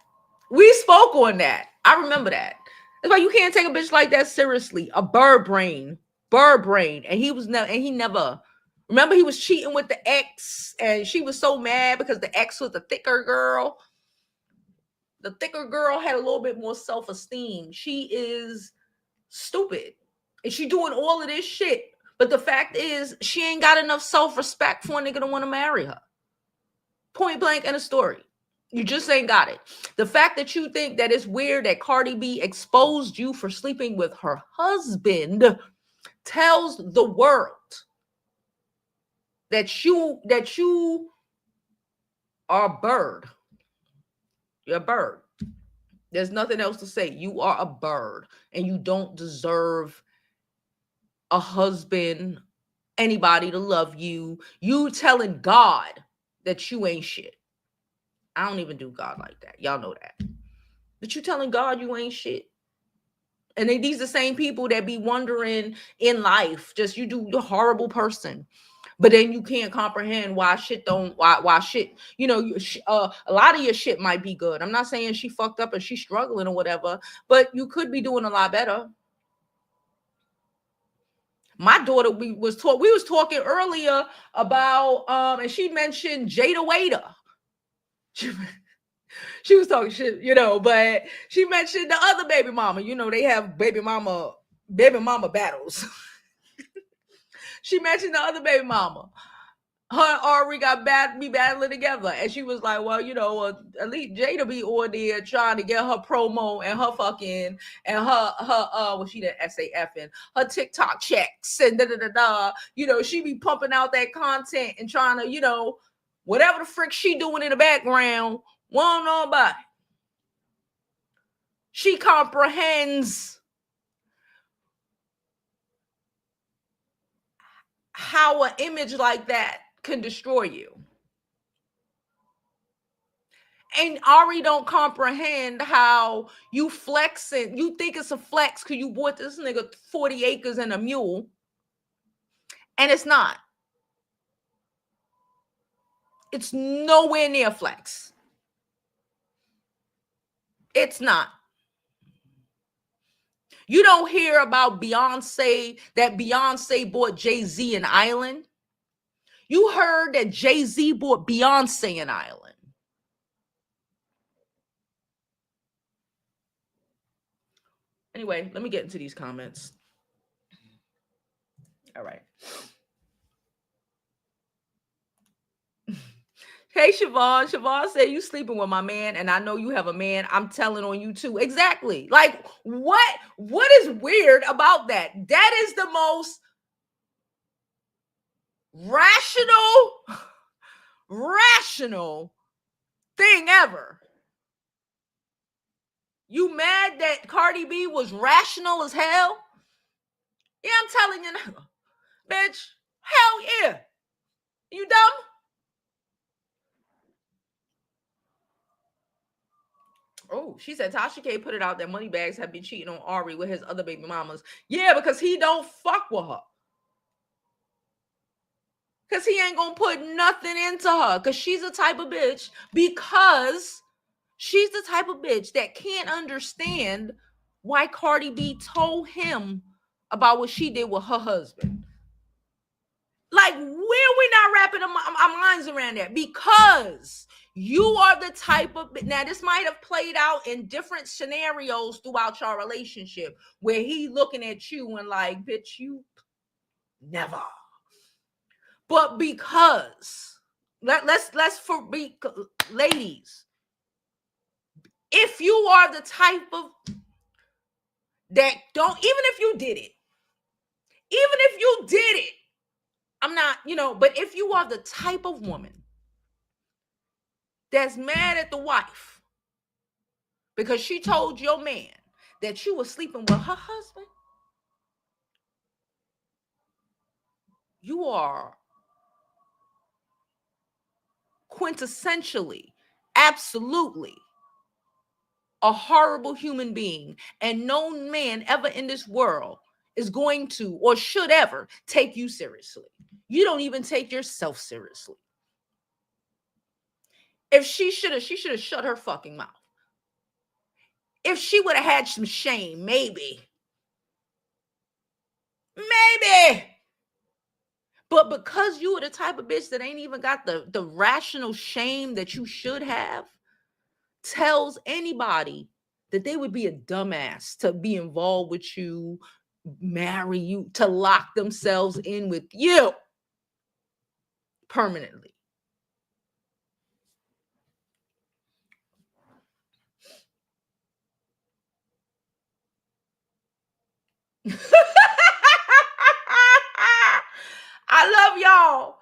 We spoke on that. I remember that. That's why you can't take a bitch like that seriously. A bird brain. And he was never, and he never. Remember, he was cheating with the ex, and she was so mad because the ex was the thicker girl. The thicker girl had a little bit more self-esteem. She is stupid, and she doing all of this shit. But the fact is, she ain't got enough self-respect for a nigga to want to marry her. Point blank in a story. You just ain't got it. The fact that you think that it's weird that Cardi B exposed you for sleeping with her husband tells the world that you are a bird. You're a bird. There's nothing else to say. You are a bird, and you don't deserve a husband, anybody to love you. You telling God that you ain't shit. I don't even do God like that. Y'all know that. But you telling God you ain't shit. And these the same people that be wondering in life, just you're a horrible person. But then you can't comprehend why shit, a lot of your shit might be good. I'm not saying she fucked up and she's struggling or whatever, but you could be doing a lot better. My daughter, we was talking earlier about and she mentioned Jada Waiter. She was talking shit, but she mentioned the other baby mama. They have baby mama battles. She mentioned the other baby mama. Her and Ari be battling together, and she was like, "Well, at least Jada be on there trying to get her promo and her fucking and her well, she didn't SAF her TikTok checks and da da da da. She be pumping out that content and trying to whatever the frick she doing in the background. Won't know about it. She comprehends how an image like that can destroy you. And Ari don't comprehend how you flexing. You think it's a flex because you bought this nigga 40 acres and a mule. And it's not. It's nowhere near flex. It's not. You don't hear about Beyonce, that Beyonce bought Jay-Z an island. You heard that Jay-Z bought Beyonce an island. Anyway, let me get into these comments. All right. Hey, Siobhan. Siobhan said you sleeping with my man, and I know you have a man. I'm telling on you too. Exactly. Like, what is weird about that? That is the most rational thing ever. You mad that Cardi B was rational as hell? Yeah, I'm telling you now. Bitch, hell yeah. You dumb? Oh, she said Tasha K put it out that Moneybags have been cheating on Ari with his other baby mamas. Yeah, because he don't fuck with her. Because he ain't gonna put nothing into her. Because she's the type of bitch. Because she's the type of bitch that can't understand why Cardi B told him about what she did with her husband. Like, where we not wrapping our minds around that? Because you are the type of, now this might have played out in different scenarios throughout your relationship where he looking at you and like, bitch, you never. But because let's for be ladies. If you are the type of that don't, even if you did it, I'm not, but if you are the type of woman that's mad at the wife because she told your man that you were sleeping with her husband, you are quintessentially, absolutely a horrible human being, and no man ever in this world is going to or should ever take you seriously. You don't even take yourself seriously. If she should have shut her fucking mouth. If she would have had some shame, maybe. But because you are the type of bitch that ain't even got the rational shame that you should have, tells anybody that they would be a dumbass to be involved with you, marry you, to lock themselves in with you permanently. I love y'all.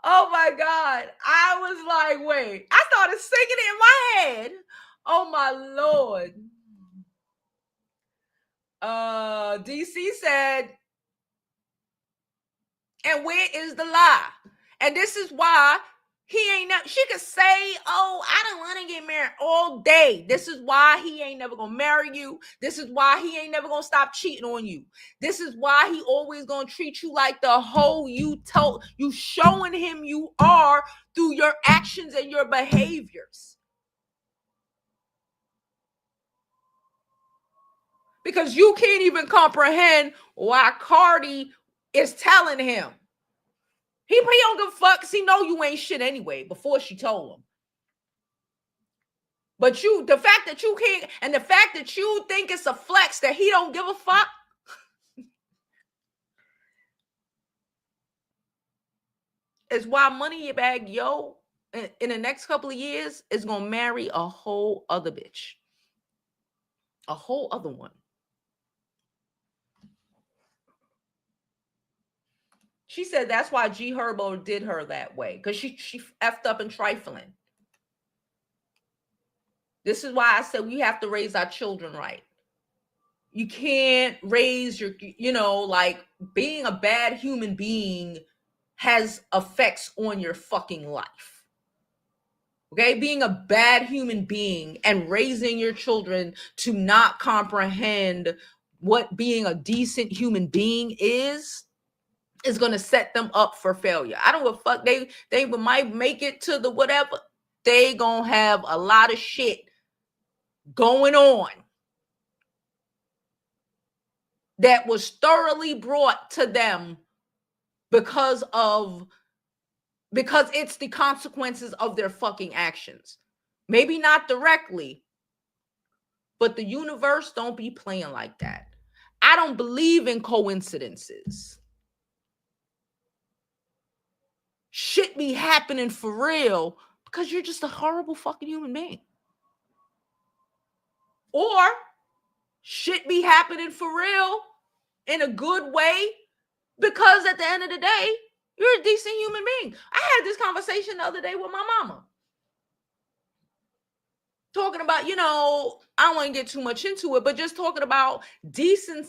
Oh my God. I was like, wait, I started singing it in my head. Oh my Lord. DC said, and where is the lie? And this is why she could say, oh, I don't want to get married all day. This is why he ain't never gonna marry you. This is why he ain't never gonna stop cheating on you. This is why he always gonna treat you like the hoe you showing him you are through your actions and your behaviors. Because you can't even comprehend why Cardi is telling him. He don't give a fuck because he know you ain't shit anyway before she told him. But the fact that you can't, and the fact that you think it's a flex that he don't give a fuck. Is why Money Bag Yo in the next couple of years is going to marry a whole other bitch. A whole other one. She said that's why G Herbo did her that way. Because she effed up and trifling. This is why I said we have to raise our children right. You can't raise your, like being a bad human being has effects on your fucking life. Okay, being a bad human being and raising your children to not comprehend what being a decent human being is going to set them up for failure. I don't give a fuck. They might make it to the whatever. They gonna have a lot of shit going on that was thoroughly brought to them because it's the consequences of their fucking actions. Maybe not directly, but the universe don't be playing like that. I don't believe in coincidences. Shit be happening for real because you're just a horrible fucking human being. Or shit be happening for real in a good way because at the end of the day, you're a decent human being. I had this conversation the other day with my mama. Talking about, I don't want to get too much into it, but just talking about decent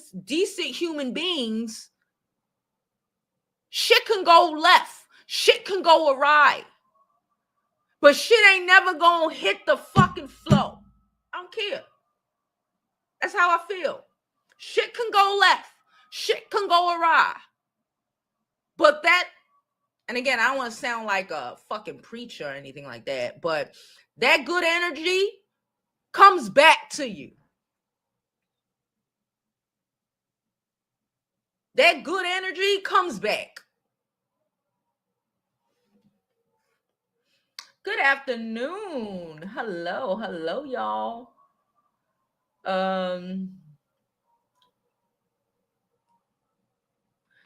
human beings. Shit can go left. Shit can go awry. But shit ain't never gonna hit the fucking flow. I don't care. That's how I feel. Shit can go left. Shit can go awry. But and again, I don't want to sound like a fucking preacher or anything like that, but that good energy comes back to you. That good energy comes back. Good afternoon. Hello, y'all.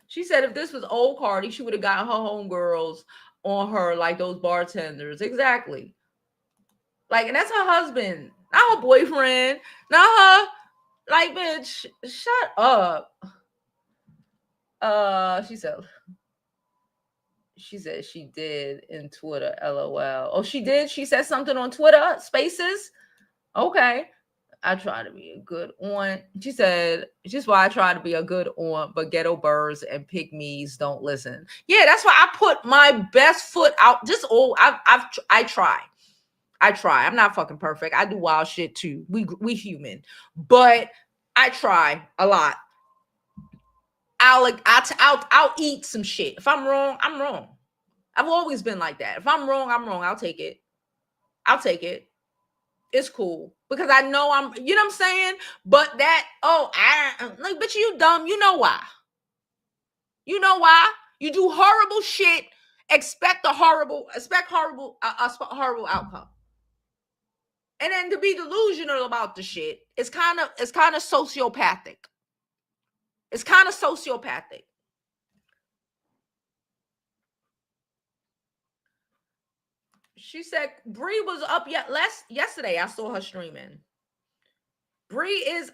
She said if this was old Cardi, she would have got her homegirls on her like those bartenders. Exactly. Like, and that's her husband, not her boyfriend, not her. Like, bitch, shut up. She said she did in Twitter, LOL. Oh, she did? She said something on Twitter Spaces? Okay. I try to be a good on. She said, just why I try to be a good on, but ghetto birds and pygmies don't listen. Yeah, that's why I put my best foot out. Just I try. I'm not fucking perfect. I do wild shit too. We human, but I try a lot. I'll eat some shit. If I'm wrong, I'm wrong. I've always been like that. If I'm wrong, I'm wrong. I'll take it. It's cool because I know you know what I'm saying? But that, like, bitch, you dumb. You know why? You do horrible shit, expect horrible outcome. And then to be delusional about the shit, it's kind of sociopathic. It's kind of sociopathic. She said Bree was up yesterday. I saw her streaming. Bree is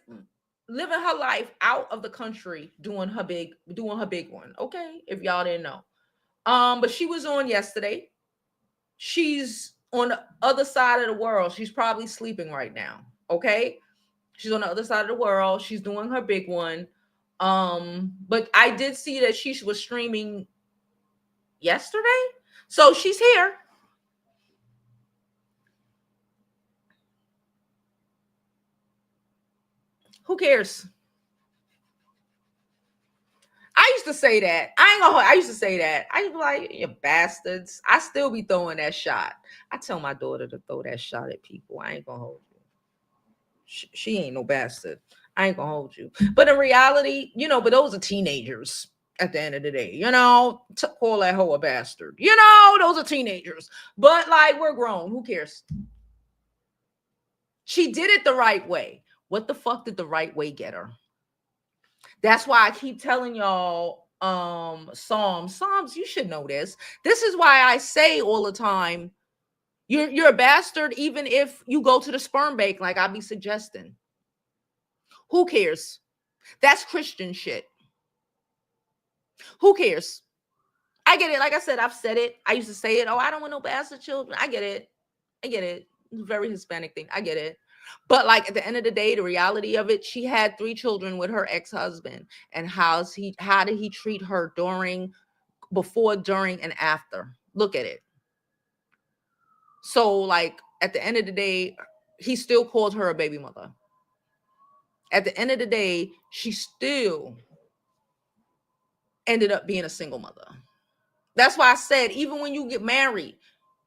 living her life out of the country, doing her big one. Okay, if y'all didn't know. But she was on yesterday. She's on the other side of the world. She's probably sleeping right now. Okay, she's on the other side of the world. She's doing her big one. But I did see that she was streaming yesterday, so she's here. Who cares? I used to say that. I used to say that. I used to be like, you bastards. I still be throwing that shot. I tell my daughter to throw that shot at people. I ain't gonna hold you. She ain't no bastard. I ain't gonna hold you. But in reality, but those are teenagers at the end of the day. To call that hoe a bastard. Those are teenagers. But like, we're grown. Who cares? She did it the right way. What the fuck did the right way get her? That's why I keep telling y'all, Psalms, you should know this. This is why I say all the time, you're a bastard even if you go to the sperm bank like I be suggesting. Who cares? That's Christian shit. Who cares? I get it. Like I said, I've said it. I used to say it. Oh, I don't want no bastard children. I get it. It's a very Hispanic thing. I get it. But like at the end of the day, the reality of it, she had 3 children with her ex-husband. And how did he treat her before, during, and after? Look at it. So like at the end of the day, he still called her a baby mother. At the end of the day, she still ended up being a single mother. That's why I said, even when you get married,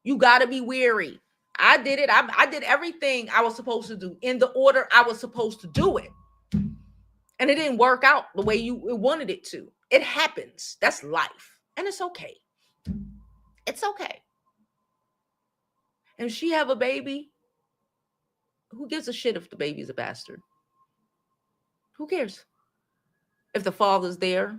you got to be wary. I did it. I did everything I was supposed to do in the order I was supposed to do it. And it didn't work out the way you wanted it to. It happens. That's life. And it's okay. It's okay. And if she have a baby, who gives a shit if the baby's a bastard? Who cares? If the father's there,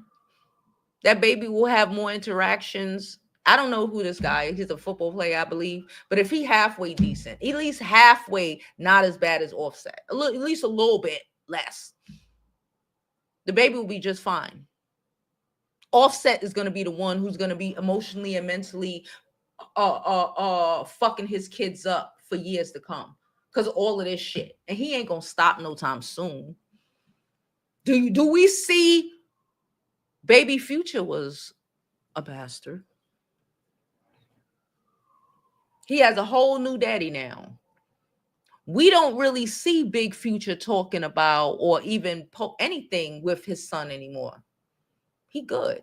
that baby will have more interactions. I don't know who this guy is. He's a football player, I believe. But if he halfway decent, at least halfway not as bad as Offset, at least a little bit less, the baby will be just fine. Offset is going to be the one who's going to be emotionally and mentally fucking his kids up for years to come because of all of this shit. And he ain't going to stop no time soon. Do we see Baby Future was a bastard? He has a whole new daddy now. We don't really see Big Future talking about or even anything with his son anymore. He good.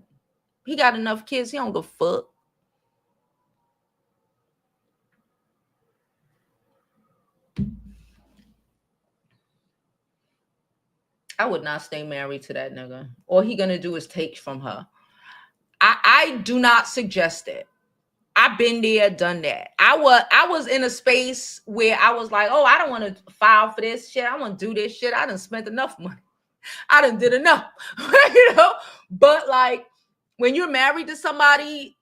He got enough kids. He don't give a fuck. I would not stay married to that nigga. All he gonna do is take from her. I do not suggest it. I've been there, done that. I was in a space where I was like, oh, I don't want to file for this shit. I want to do this shit. I done spent enough money. I done did enough, But like when you're married to somebody,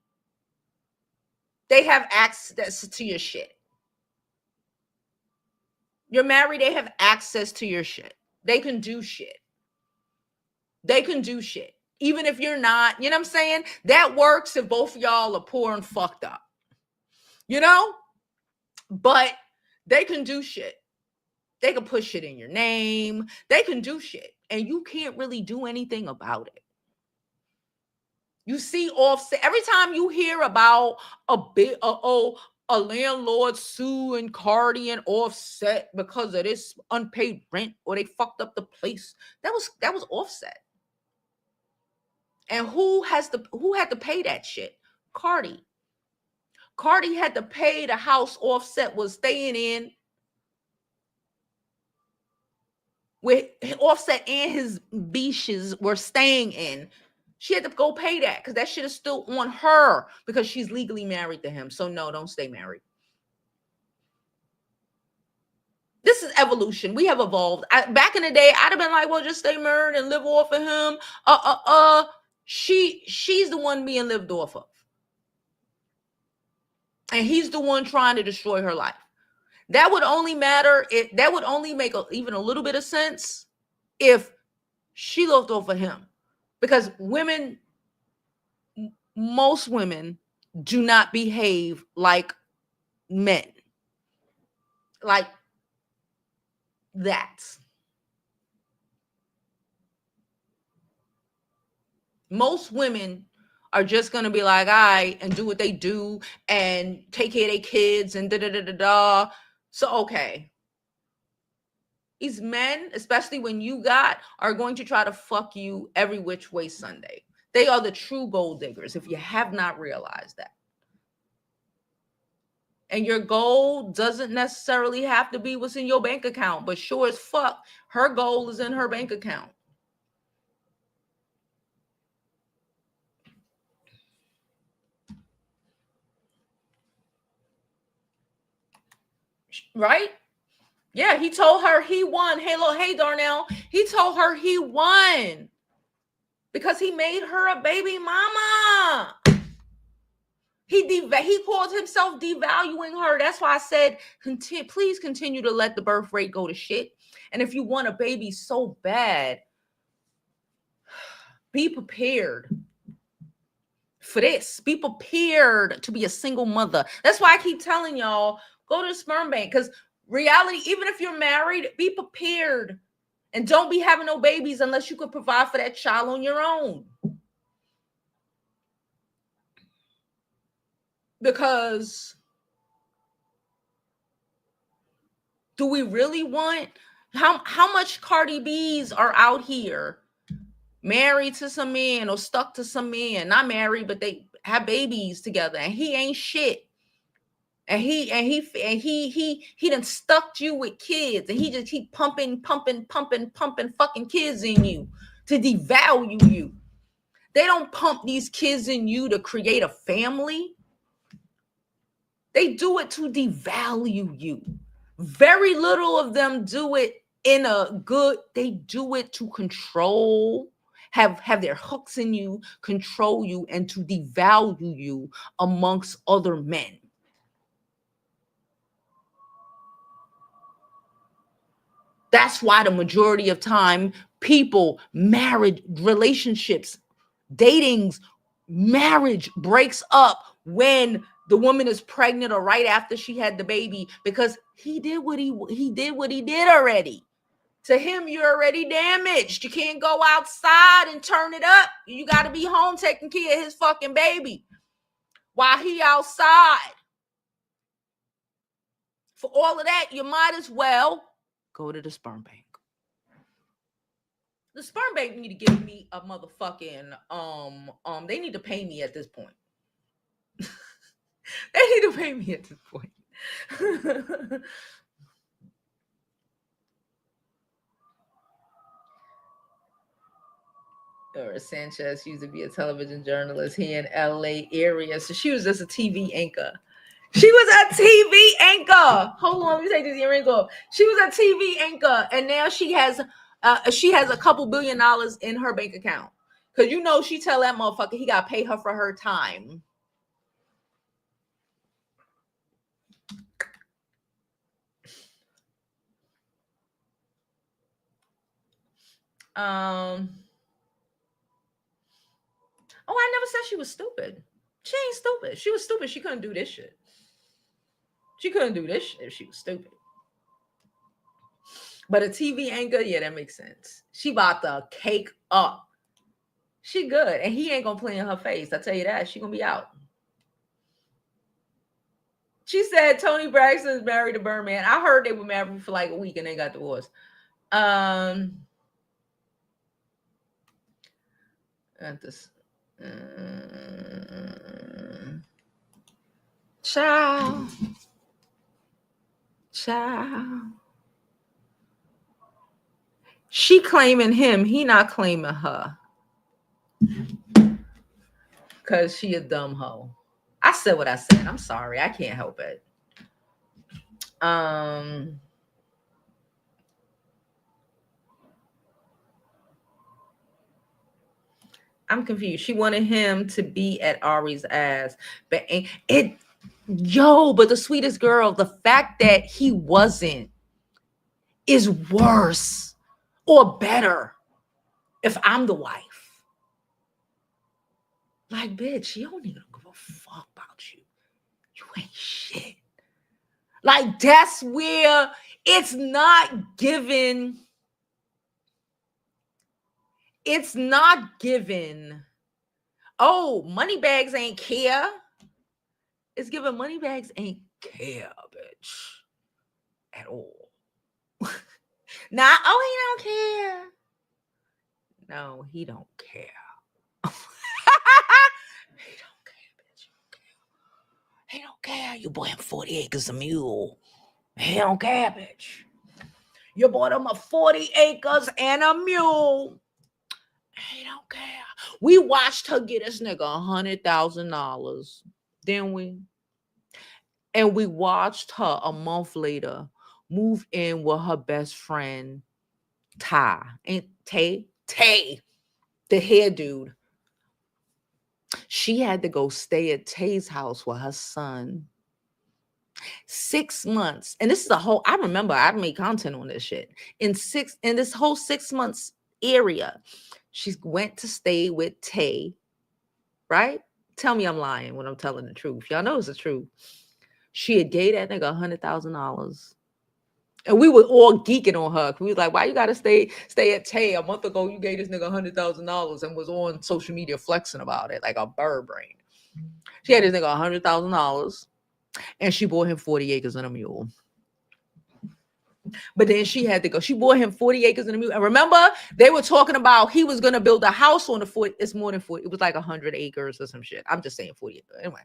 They have access to your shit. You're married, they have access to your shit. They can do shit. They can do shit. Even if you're not, you know what I'm saying? That works if both of y'all are poor and fucked up. You know? But they can do shit. They can put shit in your name. They can do shit. And you can't really do anything about it. You see Offset. Every time you hear about a landlord suing Cardi and Offset because of this unpaid rent or they fucked up the place, that was Offset. And who had to pay that shit? Cardi. Cardi had to pay the house Offset was staying in, with Offset and his beaches were staying in. She had to go pay that because that shit is still on her because she's legally married to him. So no, don't stay married. This is evolution. We have evolved. Back in the day, I'd have been like, well, just stay married and live off of him. She's the one being lived off of. And he's the one trying to destroy her life. That would only matter if that would only make even a little bit of sense if she lived off of him. Because most women do not behave like men. Like that. Most women are just going to be like, all right, and do what they do and take care of their kids and da-da-da-da-da. So, okay. These men, especially when you are going to try to fuck you every which way Sunday. They are the true gold diggers if you have not realized that. And your goal doesn't necessarily have to be what's in your bank account, but sure as fuck, her goal is in her bank account. Right? Yeah, he told her he won. Hey, Darnell. He told her he won because he made her a baby mama. He called himself devaluing her. That's why I said, please continue to let the birth rate go to shit. And if you want a baby so bad, be prepared for this. Be prepared to be a single mother. That's why I keep telling y'all, go to the sperm bank. Because reality, even if you're married, be prepared. And don't be having no babies unless you could provide for that child on your own. Because do we really want how much Cardi B's are out here married to some man or stuck to some man, not married, but they have babies together and he ain't shit. And he done stuck you with kids and he just keep pumping fucking kids in you to devalue you. They don't pump these kids in you to create a family. They do it to devalue you. Very little of them do it in a good, they do it to control, have their hooks in you, control you, and to devalue you amongst other men. That's why the majority of time, people, marriage, relationships, datings, marriage breaks up when the woman is pregnant or right after she had the baby, because he did what he did already. To him, you're already damaged. You can't go outside and turn it up. You got to be home taking care of his fucking baby while he outside. For all of that, you might as well go to the sperm bank. The sperm bank need to give me a motherfucking they need to pay me at this point. They need to pay me at this point. Or Sanchez used to be a television journalist here in LA area. So she was just a TV anchor. She was a TV anchor. Hold on, let me take this earring off. She was a TV anchor, and now she has a couple $1 billion in her bank account. Because you know she tell that motherfucker he got to pay her for her time. Oh, I never said she was stupid. She ain't stupid. She was stupid. She couldn't do this shit. She couldn't do this shit if she was stupid. But a TV anchor, yeah, that makes sense. She about to cake up. She good. And he ain't gonna play in her face. I tell you that. She gonna be out. She said Tony Braxton is married to Birdman. I heard they were married for like a week and they got divorced. At this child. She claiming him, he not claiming her. Cause she a dumb hoe. I said what I said. I'm sorry. I can't help it. I'm confused. She wanted him to be at Ari's ass, but but the sweetest girl, the fact that he wasn't is worse or better if I'm the wife. Like, bitch, you don't even give a fuck about you. You ain't shit. Like, that's where it's not given. It's not given. Oh, money bags ain't care. It's given money bags ain't care, bitch. At all. Nah, oh, he don't care. No, he don't care. He don't care, bitch. He don't care. You bought him 40 acres of mule. He don't care, bitch. You bought him a 40 acres and a mule. He don't care. We watched her get this nigga $100,000, didn't we? And we watched her a month later move in with her best friend, Tay, the hair dude. She had to go stay at Tay's house with her son. 6 months. And this is I remember I made content on this shit. In this whole 6 months area, she went to stay with Tay, right? Tell me I'm lying when I'm telling the truth. Y'all know it's the truth. She had gave that nigga $100,000. And we were all geeking on her. We was like, why you gotta stay at Tay? A month ago, you gave this nigga $100,000 and was on social media flexing about it like a bird brain. She had this nigga $100,000 and she bought him 40 acres and a mule. But then she had to go. She bought him 40 acres and a mule. And remember, they were talking about he was gonna build a house on the 40. It's more than 40. It was like 100 acres or some shit. I'm just saying 40 acres. Anyway.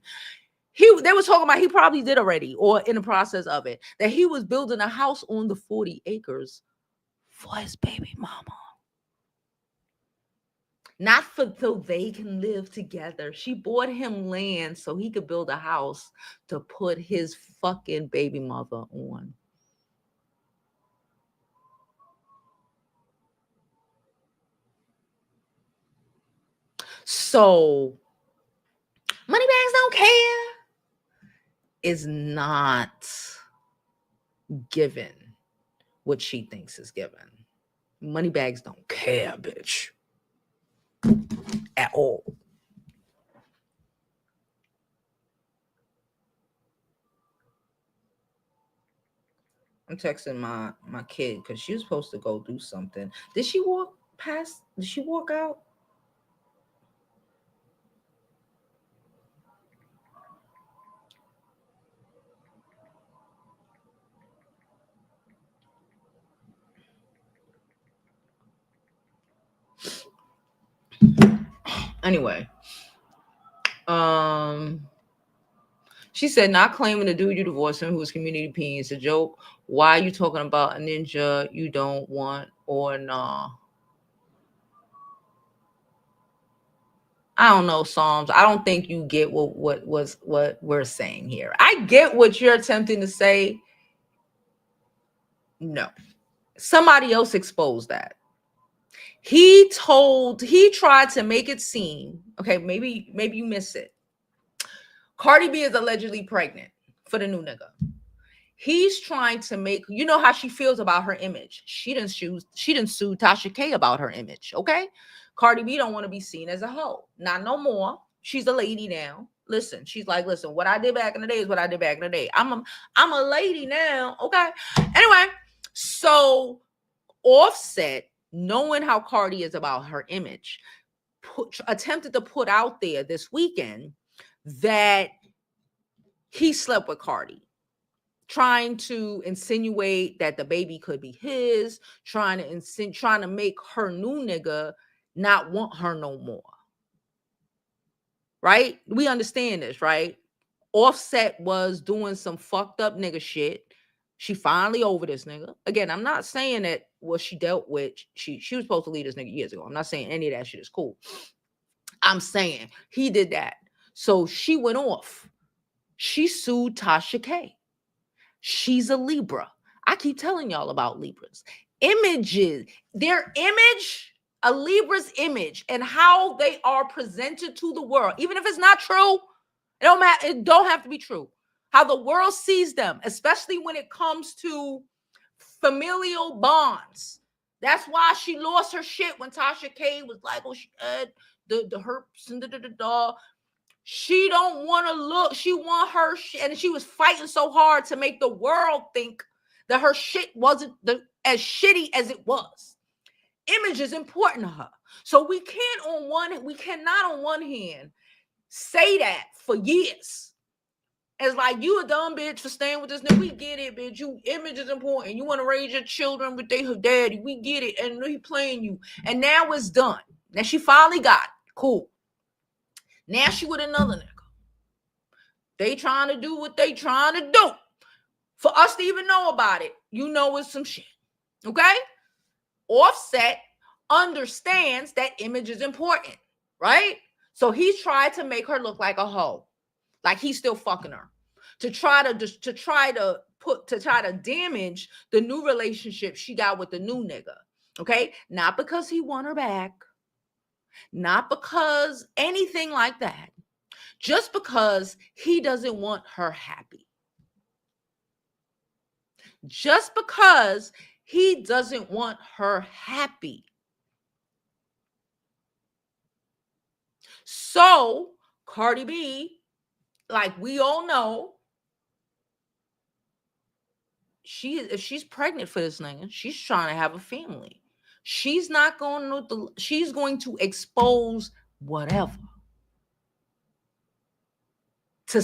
They were talking about he probably did already or in the process of it, that he was building a house on the 40 acres for his baby mama. Not so they can live together. She bought him land so he could build a house to put his fucking baby mother on. So money bags don't care. Is not given what she thinks is given. Money bags don't care, bitch. At all. I'm texting my kid because she was supposed to go do something. Did she walk past? Did she walk out? Anyway, she said, not claiming the dude you divorced him who was community P. It's a joke. Why are you talking about a ninja you don't want or nah? I don't know, Psalms. I don't think you get what we're saying here. I get what you're attempting to say. No. Somebody else exposed that. He tried to make it seem, okay, maybe you miss it. Cardi B is allegedly pregnant for the new nigga. He's trying to make, you know how she feels about her image. She didn't sue Tasha K about her image. Okay. Cardi B don't want to be seen as a hoe. Not no more. She's a lady now. Listen, she's like, listen, what I did back in the day is what I did back in the day. I'm a lady now. Okay. Anyway, so Offset, knowing how Cardi is about her image, attempted to put out there this weekend that he slept with Cardi, trying to insinuate that the baby could be his, trying to make her new nigga not want her no more. Right? We understand this, right? Offset was doing some fucked up nigga shit. She finally over this nigga. Again, I'm not saying that what she dealt with, she was supposed to leave this nigga years ago. I'm not saying any of that shit is cool. I'm saying he did that. So she went off. She sued Tasha K. She's a Libra. I keep telling y'all about Libras. Images, their image, a Libra's image, and how they are presented to the world, even if it's not true, it don't matter. It don't have to be true. How the world sees them, especially when it comes to familial bonds. That's why she lost her shit when Tasha K was like, "Oh, she had the herpes and da." She don't want to look. She want her shit, and she was fighting so hard to make the world think that her shit wasn't as shitty as it was. Image is important to her, so we cannot on one hand say that for years. It's like, you a dumb bitch for staying with this nigga. We get it, bitch. You image is important. You want to raise your children with their daddy. We get it, and he playing you, and now it's done. Now she finally got it. Cool. Now she with another nigga. They trying to do what they trying to do. For us to even know about it, you know it's some shit. Okay? Offset understands that image is important, right? So he's tried to make her look like a hoe, like he's still fucking her, to try to damage the new relationship she got with the new nigga. Okay? Not because he want her back, not because anything like that. Just because he doesn't want her happy. Just because he doesn't want her happy. So, Cardi B, like we all know, if she's pregnant for this nigga, she's trying to have a family. She's going to expose whatever to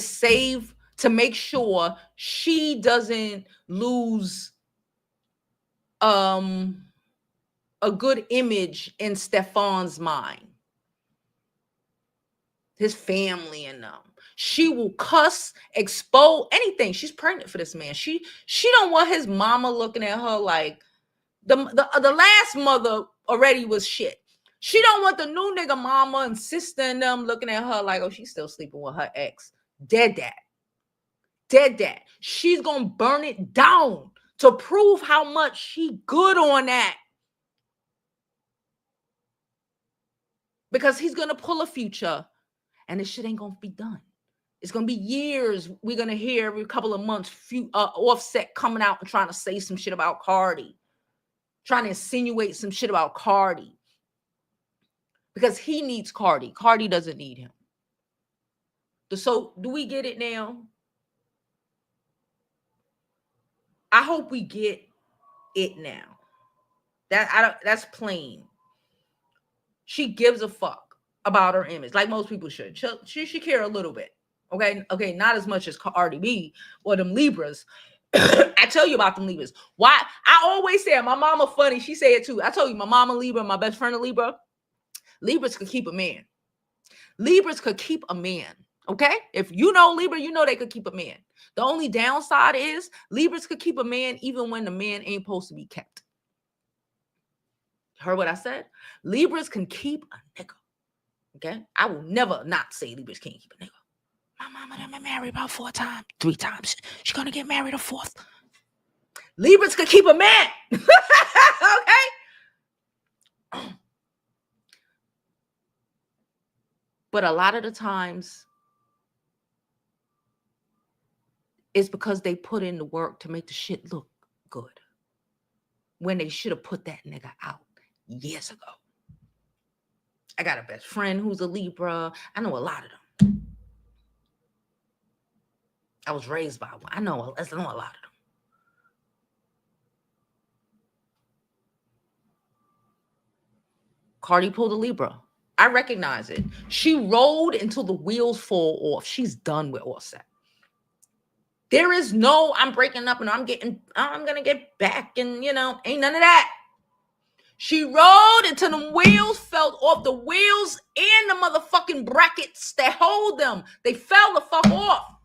make sure she doesn't lose a good image in Stefan's mind, his family and them. She will cuss, expose anything. She's pregnant for this man. She don't want his mama looking at her like the last mother already was shit. She don't want the new nigga mama and sister and them looking at her like, oh, she's still sleeping with her ex. Dead that. She's gonna burn it down to prove how much she good on that. Because he's gonna pull a Future, and this shit ain't gonna be done. It's gonna be years. We're gonna hear every couple of months Offset coming out and trying to say some shit about Cardi, trying to insinuate some shit about Cardi, because he needs Cardi. Cardi doesn't need him. So do we get it now? I hope we get it now. That's plain. She gives a fuck about her image, like most people should. She should care a little bit. Okay, not as much as Cardi B or them Libras. I tell you about them Libras. Why? I always say it. My mama funny. She say it too. I told you, my mama Libra, my best friend a Libra. Libras could keep a man. Libras could keep a man. Okay? If you know Libra, you know they could keep a man. The only downside is Libras could keep a man even when the man ain't supposed to be kept. Heard what I said? Libras can keep a nigga. Okay? I will never not say Libras can't keep a nigga. My mama done been married about 3 times. She's gonna get married a 4th. Libras could keep a man. Okay? But a lot of the times, It's because they put in the work to make the shit look good, when they should have put that nigga out years ago. I got a best friend who's a Libra. I know a lot of them. I was raised by one. I know a lot of them. Cardi pulled a Libra. I recognize it. She rode until the wheels fall off. She's done with Offset. There is no, I'm breaking up and I'm going to get back and, ain't none of that. She rode until the wheels fell off. The wheels and the motherfucking brackets that hold them, they fell the fuck off.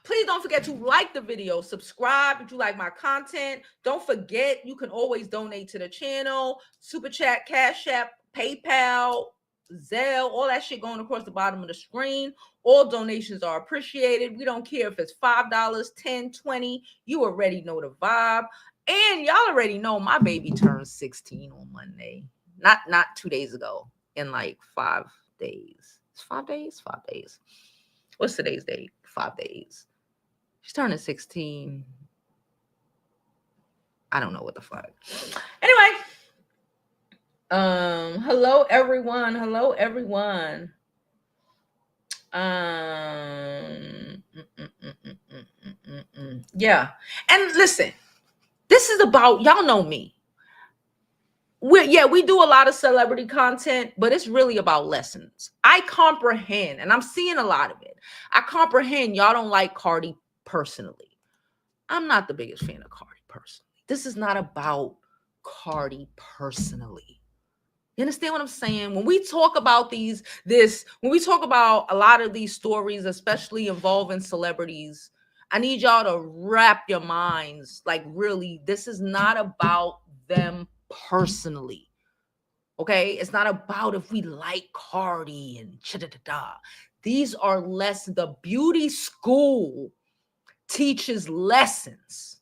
Please don't forget to like the video, subscribe if you like my content. Don't forget, you can always donate to the channel. Super Chat, Cash App, PayPal, Zelle, all that shit going across the bottom of the screen. All donations are appreciated. We don't care if it's $5, $10, $20. You already know the vibe. And y'all already know my baby turned 16 on Monday. Not 2 days ago. In like 5 days. It's 5 days? 5 days. What's today's date? 5 days. She's turning 16. I don't know what the fuck. Anyway. Hello everyone. Yeah. And listen, this is about, y'all know me. We do a lot of celebrity content, but it's really about lessons. I comprehend, and I'm seeing a lot of it. I comprehend y'all don't like Cardi personally. I'm not the biggest fan of Cardi personally. This is not about Cardi personally. You understand what I'm saying? When we talk about when we talk about a lot of these stories, especially involving celebrities, I need y'all to wrap your minds, like, really, this is not about them personally. Okay? It's not about if we like Cardi and da-da-da-da. These are lessons. The beauty school teaches lessons.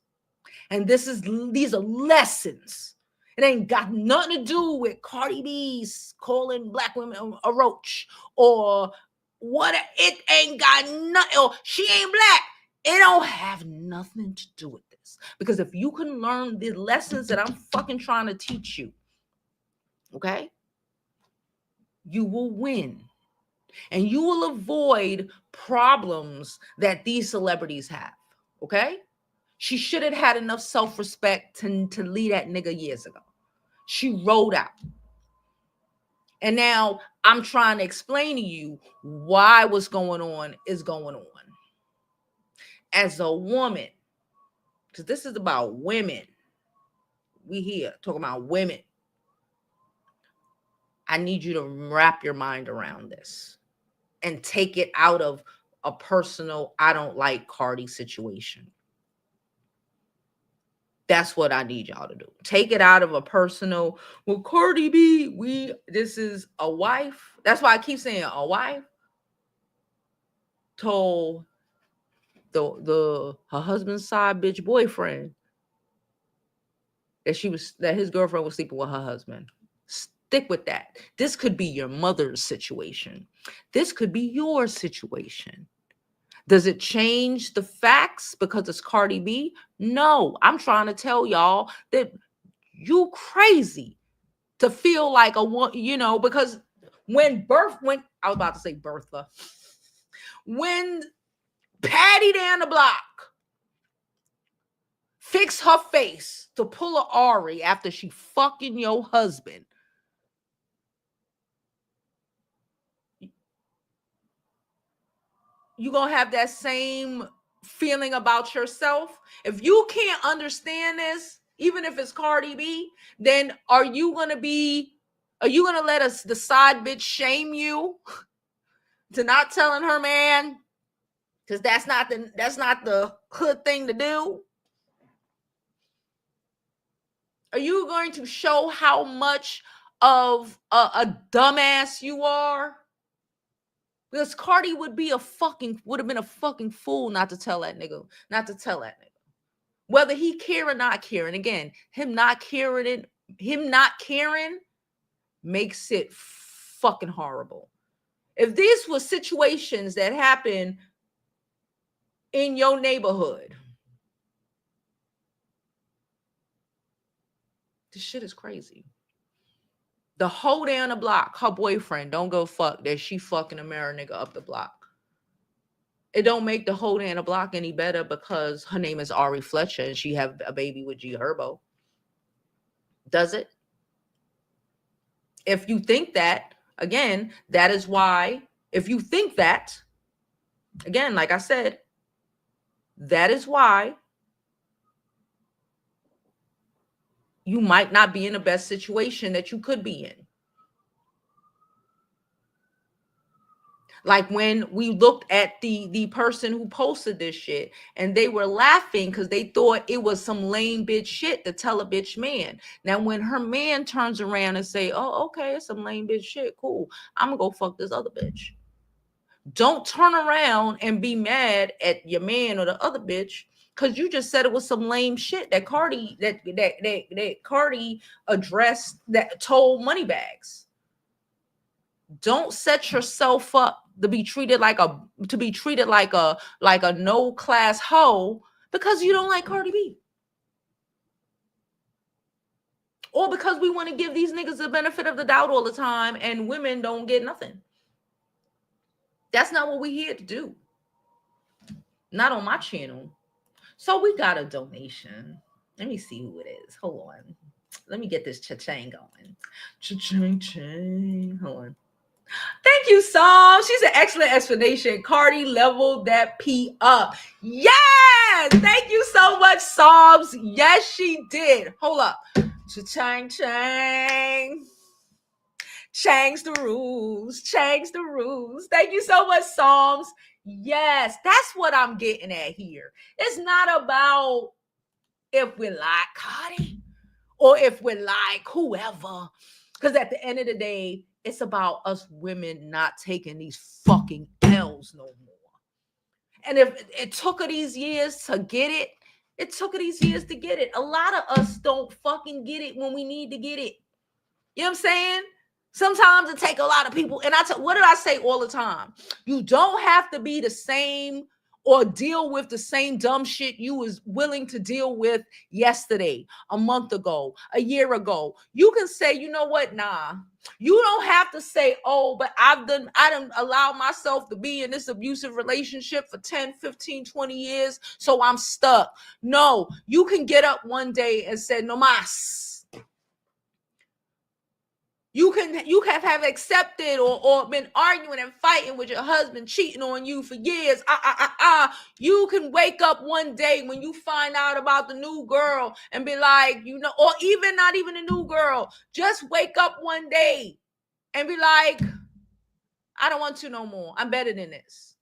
And these are lessons. It ain't got nothing to do with Cardi B's calling black women a roach or what. It ain't got nothing. Or she ain't black. It don't have nothing to do with this. Because if you can learn the lessons that I'm fucking trying to teach you, okay, you will win. And you will avoid problems that these celebrities have, okay? She should have had enough self-respect to leave that nigga years ago. She rolled out. And now I'm trying to explain to you why what's going on is going on. As a woman, because this is about women. We here talking about women. I need you to wrap your mind around this and take it out of a personal, I don't like Cardi situation. That's what I need y'all to do. Take it out of a personal, well, Cardi B, this is a wife. That's why I keep saying a wife told her husband's side bitch boyfriend that his girlfriend was sleeping with her husband. Stick with that. This could be your mother's situation. This could be your situation. Does it change the facts because it's Cardi B? No, I'm trying to tell y'all that you crazy to feel like because when I was about to say Bertha, when Patty down the block fix her face to pull a Ari after she fucking your husband, you gonna have that same feeling about yourself? If you can't understand this, even if it's Cardi B, then are you gonna let the side bitch shame you to not telling her man? Because that's not the good thing to do. Are you going to show how much of a dumbass you are? Because Cardi would have been a fucking fool not to tell that nigga. Whether he care or not caring. Again, him not caring makes it fucking horrible. If these were situations that happen in your neighborhood, this shit is crazy. The hoe down the block, her boyfriend don't go fuck that she fucking a married nigga up the block. It don't make the hoe down the block any better because her name is Ari Fletcher and she have a baby with G Herbo. Does it? If you think that, again, that is why, if you think that, again, like I said, that is why you might not be in the best situation that you could be in. Like when we looked at the person who posted this shit and they were laughing because they thought it was some lame bitch shit to tell a bitch man. Now, when her man turns around and say, oh, okay, it's some lame bitch shit, cool, I'm gonna go fuck this other bitch. Don't turn around and be mad at your man or the other bitch because you just said it was some lame shit that Cardi that Cardi addressed, that told Moneybags. Don't set yourself up to be treated like a no class hoe because you don't like Cardi B. Or because we want to give these niggas the benefit of the doubt all the time and women don't get nothing. That's not what we're here to do. Not on my channel. So we got a donation. Let me see who it is. Hold on. Let me get this cha-chang going. Cha-chang. Hold on. Thank you, Psalms. She's an excellent explanation. Cardi leveled that P up. Yes! Thank you so much, Psalms. Yes, she did. Hold up. Cha-chang, chang. Change the rules. Change the rules. Thank you so much, Psalms. Yes, that's what I'm getting at here. It's not about if we like Cardi or if we like whoever. Because at the end of the day, it's about us women not taking these fucking L's no more. And if it took her these years to get it, it took her these years to get it. A lot of us don't fucking get it when we need to get it. You know what I'm saying? Sometimes it takes a lot of people. And what did I say all the time? You don't have to be the same or deal with the same dumb shit you was willing to deal with yesterday, a month ago, a year ago. You can say, you know what? Nah. You don't have to say, oh, but I done allowed myself to be in this abusive relationship for 10, 15, 20 years, so I'm stuck. No, you can get up one day and say, no mas. You have accepted or been arguing and fighting with your husband cheating on you for years. You can wake up one day when you find out about the new girl and be like, you know, or even not even a new girl. Just wake up one day and be like, I don't want to no more. I'm better than this.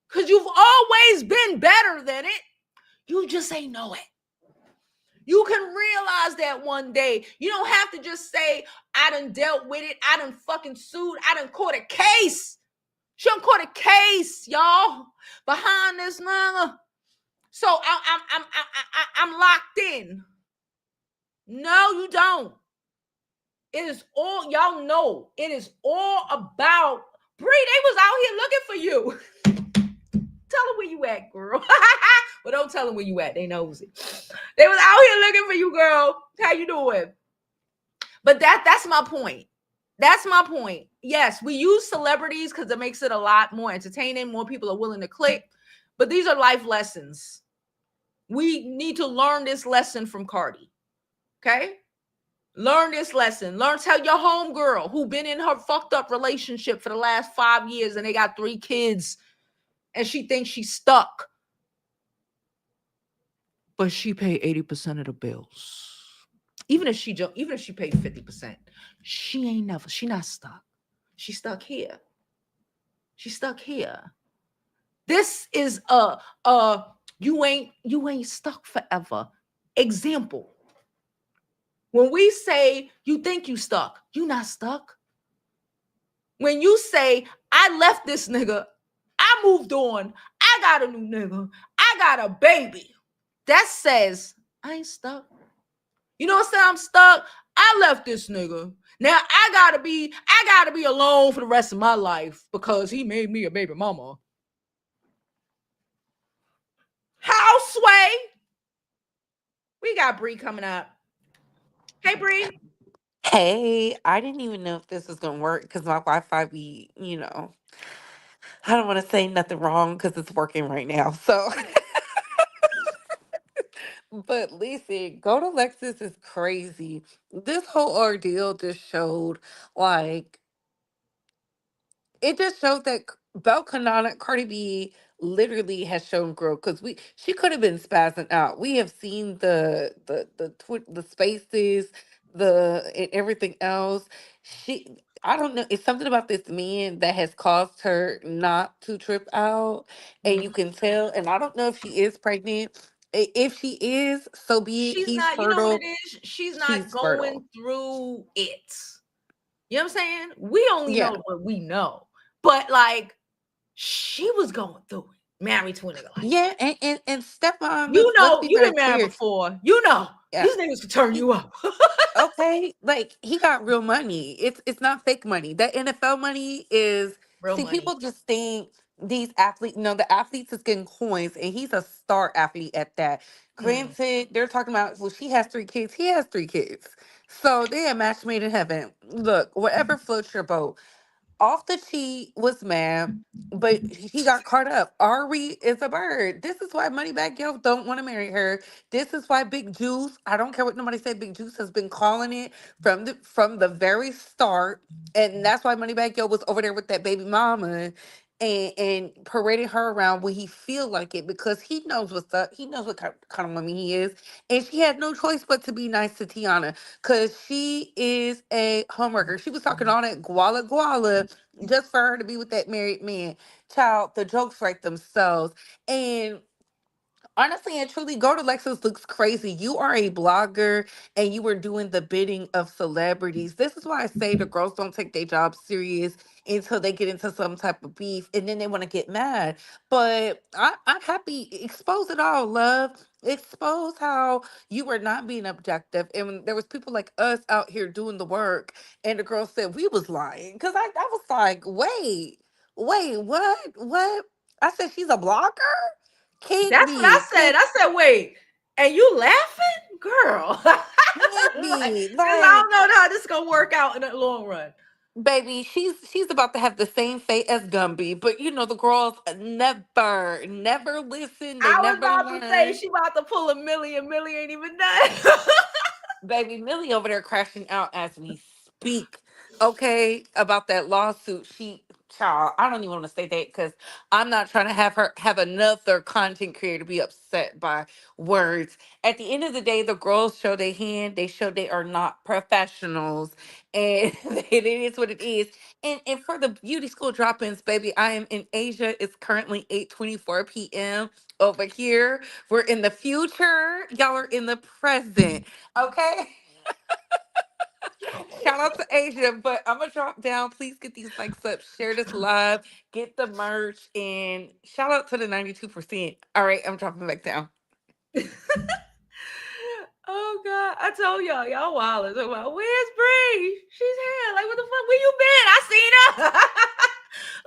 Because you've always been better than it. You just ain't know it. You can realize that one day. You don't have to just say, I done dealt with it. I done fucking sued. I done caught a case. She done caught a case, y'all, behind this nigga. So I'm locked in. No, you don't. It is all, y'all know, it is all about, Bree, they was out here looking for you. Tell them where you at, girl. But don't tell them where you at. They knows it. They was out here looking for you, girl. How you doing? But that's my point. That's my point. Yes, we use celebrities because it makes it a lot more entertaining. More people are willing to click. But these are life lessons. We need to learn this lesson from Cardi. Okay? Learn this lesson. Tell your homegirl who been in her fucked up relationship for the last 5 years and they got 3 kids and she thinks she's stuck. But she paid 80% of the bills. Even if she paid 50%, she not stuck. She's stuck here. She's stuck here. This is you ain't stuck forever. Example. When we say you think you stuck, you not stuck. When you say, I left this nigga, I moved on, I got a new nigga, I got a baby. That says, I ain't stuck. You know what I'm saying? I'm stuck. I left this nigga. Now I gotta be alone for the rest of my life because he made me a baby mama. House sway. We got Bree coming up. Hey Bree. Hey, I didn't even know if this was gonna work because my Wi-Fi be, I don't want to say nothing wrong because it's working right now. So, but listen, go to Lexus is crazy. This whole ordeal just showed, like, it just shows that Belle Canonic, Cardi B literally has shown growth because she could have been spazzing out. We have seen the spaces, and everything else. She I don't know. It's something about this man that has caused her not to trip out, and you Mhm. can tell. And I don't know if she is pregnant. If she is, so be it. She's He's not, you know what it fertile. is? She's not She's fertile. going through it. You know what I'm saying? We only Yeah. know what we know. But like she was going through it, married to a nigga like that. Yeah, and Stefan, You let's know, be you've very been married clear. before. You know, Yeah. these niggas can turn He you up. okay, like he got real money. It's not fake money. That NFL money is Real see, money. people just think these athletes, the athletes is getting coins and he's a star athlete at that. Mm. Granted, they're talking about, well, she has 3 kids, he has 3 kids. So they a match made in heaven. Look, whatever floats your boat. Off the Cheat was mad, but he got caught up. Ari is a bird. This is why Moneybag Yo don't want to marry her. This is why Big Juice, I don't care what nobody said, Big Juice has been calling it from the very start. And that's why Moneybag Yo was over there with that baby mama and parading her around when he feel like it because he knows what's up. He knows what kind of woman he is. And she had no choice but to be nice to Tiana because she is a homewrecker. She was talking all that guala guala just for her to be with that married man. Child, the jokes write themselves. And honestly and truly, Go to Lexus looks crazy. You are a blogger and you were doing the bidding of celebrities. This is why I say the girls don't take their job serious until they get into some type of beef and then they want to get mad. But I'm happy. Expose it all, love. Expose how you were not being objective. And when there was people like us out here doing the work and the girl said we was lying. Cause I was like, wait, what? I said she's a blogger? Can't That's what I be. said. Can't I said, wait, and you laughing? Girl. can't Like, be. because I don't Like, know how this is gonna work out in the long run. baby, she's about to have the same fate as Gumby. But the girls never listen. They I was never about to say learn. she about to pull a million. Millie ain't even done. Baby Millie over there crashing out as we speak. Okay, about that lawsuit. Child, I don't even want to say that because I'm not trying to have another content creator be upset by words. At the end of the day, the girls show their hand. They show they are not professionals, and it is what it is. And for the beauty school drop-ins, baby, I am in Asia. It's currently 8:24 p.m. over here. We're in the future. Y'all are in the present. Okay. Shout out to Asia, but I'm gonna drop down. Please get these likes up, share this live, get the merch, and shout out to the 92%. All right, I'm dropping back down. Oh God, I told y'all wild. Where's Bree? She's here. Like, what the fuck? Where you been? I seen her.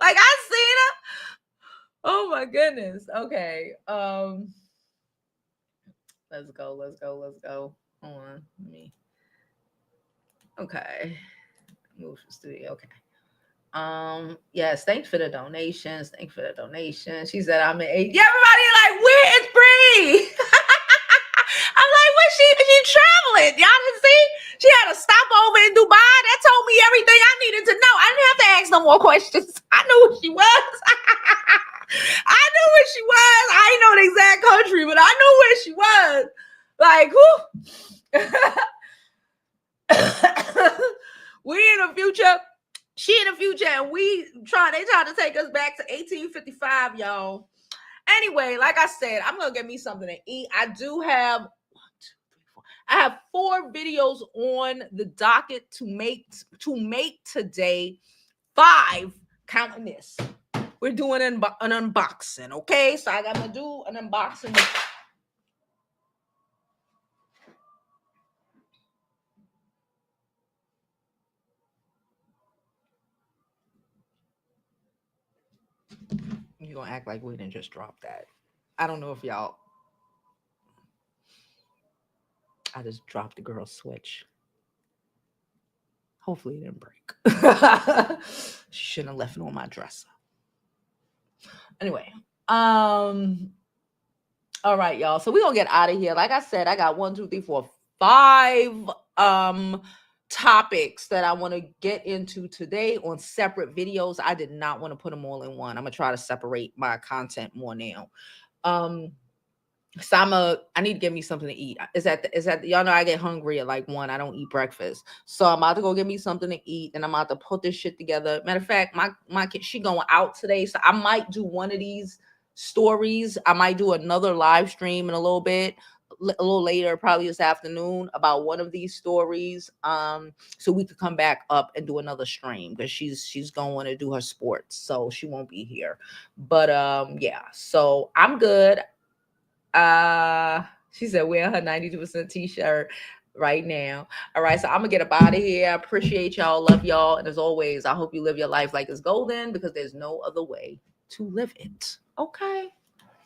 Like, I seen her. Oh my goodness. Okay. Let's go. Let's go. Let's go. Hold on. Let me. Okay. Move to studio. Okay. Yes, thanks for the donations. Thanks for the donations. She said I'm in eight. Yeah, everybody like, where is Bree? I'm like, she traveling? Y'all didn't see? She had a stopover in Dubai. That told me everything I needed to know. I didn't have to ask no more questions. I knew who she was. I knew where she was. I didn't know the exact country, but I knew where she was. Like, who? We in the future. She in the future, and they trying to take us back to 1855, y'all. Anyway, like I said, I'm gonna get me something to eat. I do have 1, 2, 3, 4. I have 4 videos on the docket to make today. 5, counting this. We're doing an unboxing, okay? So I gotta do an unboxing. You're gonna act like we didn't just drop that. I don't know if y'all. I just dropped the girl's switch. Hopefully it didn't break. She shouldn't have left it on my dresser. Anyway, all right, y'all. So we're gonna get out of here. Like I said, I got 1, 2, 3, 4, 5 topics that I want to get into today on separate videos. I did not want to put them all in one. I'm gonna try to separate my content more now. So I need to get me something to eat. Is that y'all know I get hungry at like 1. I don't eat breakfast. So I'm about to go get me something to eat and I'm about to put this shit together. Matter of fact, my kid, she going out today. So I might do one of these stories. I might do another live stream in a little bit, a little later, probably this afternoon, about one of these stories. So we could come back up and do another stream because she's going to do her sports. So she won't be here. But yeah, so I'm good. She said wear her 92% t-shirt right now. All right, so I'm gonna get up out of here. I appreciate y'all, love y'all, and as always, I hope you live your life like it's golden because there's no other way to live it. Okay.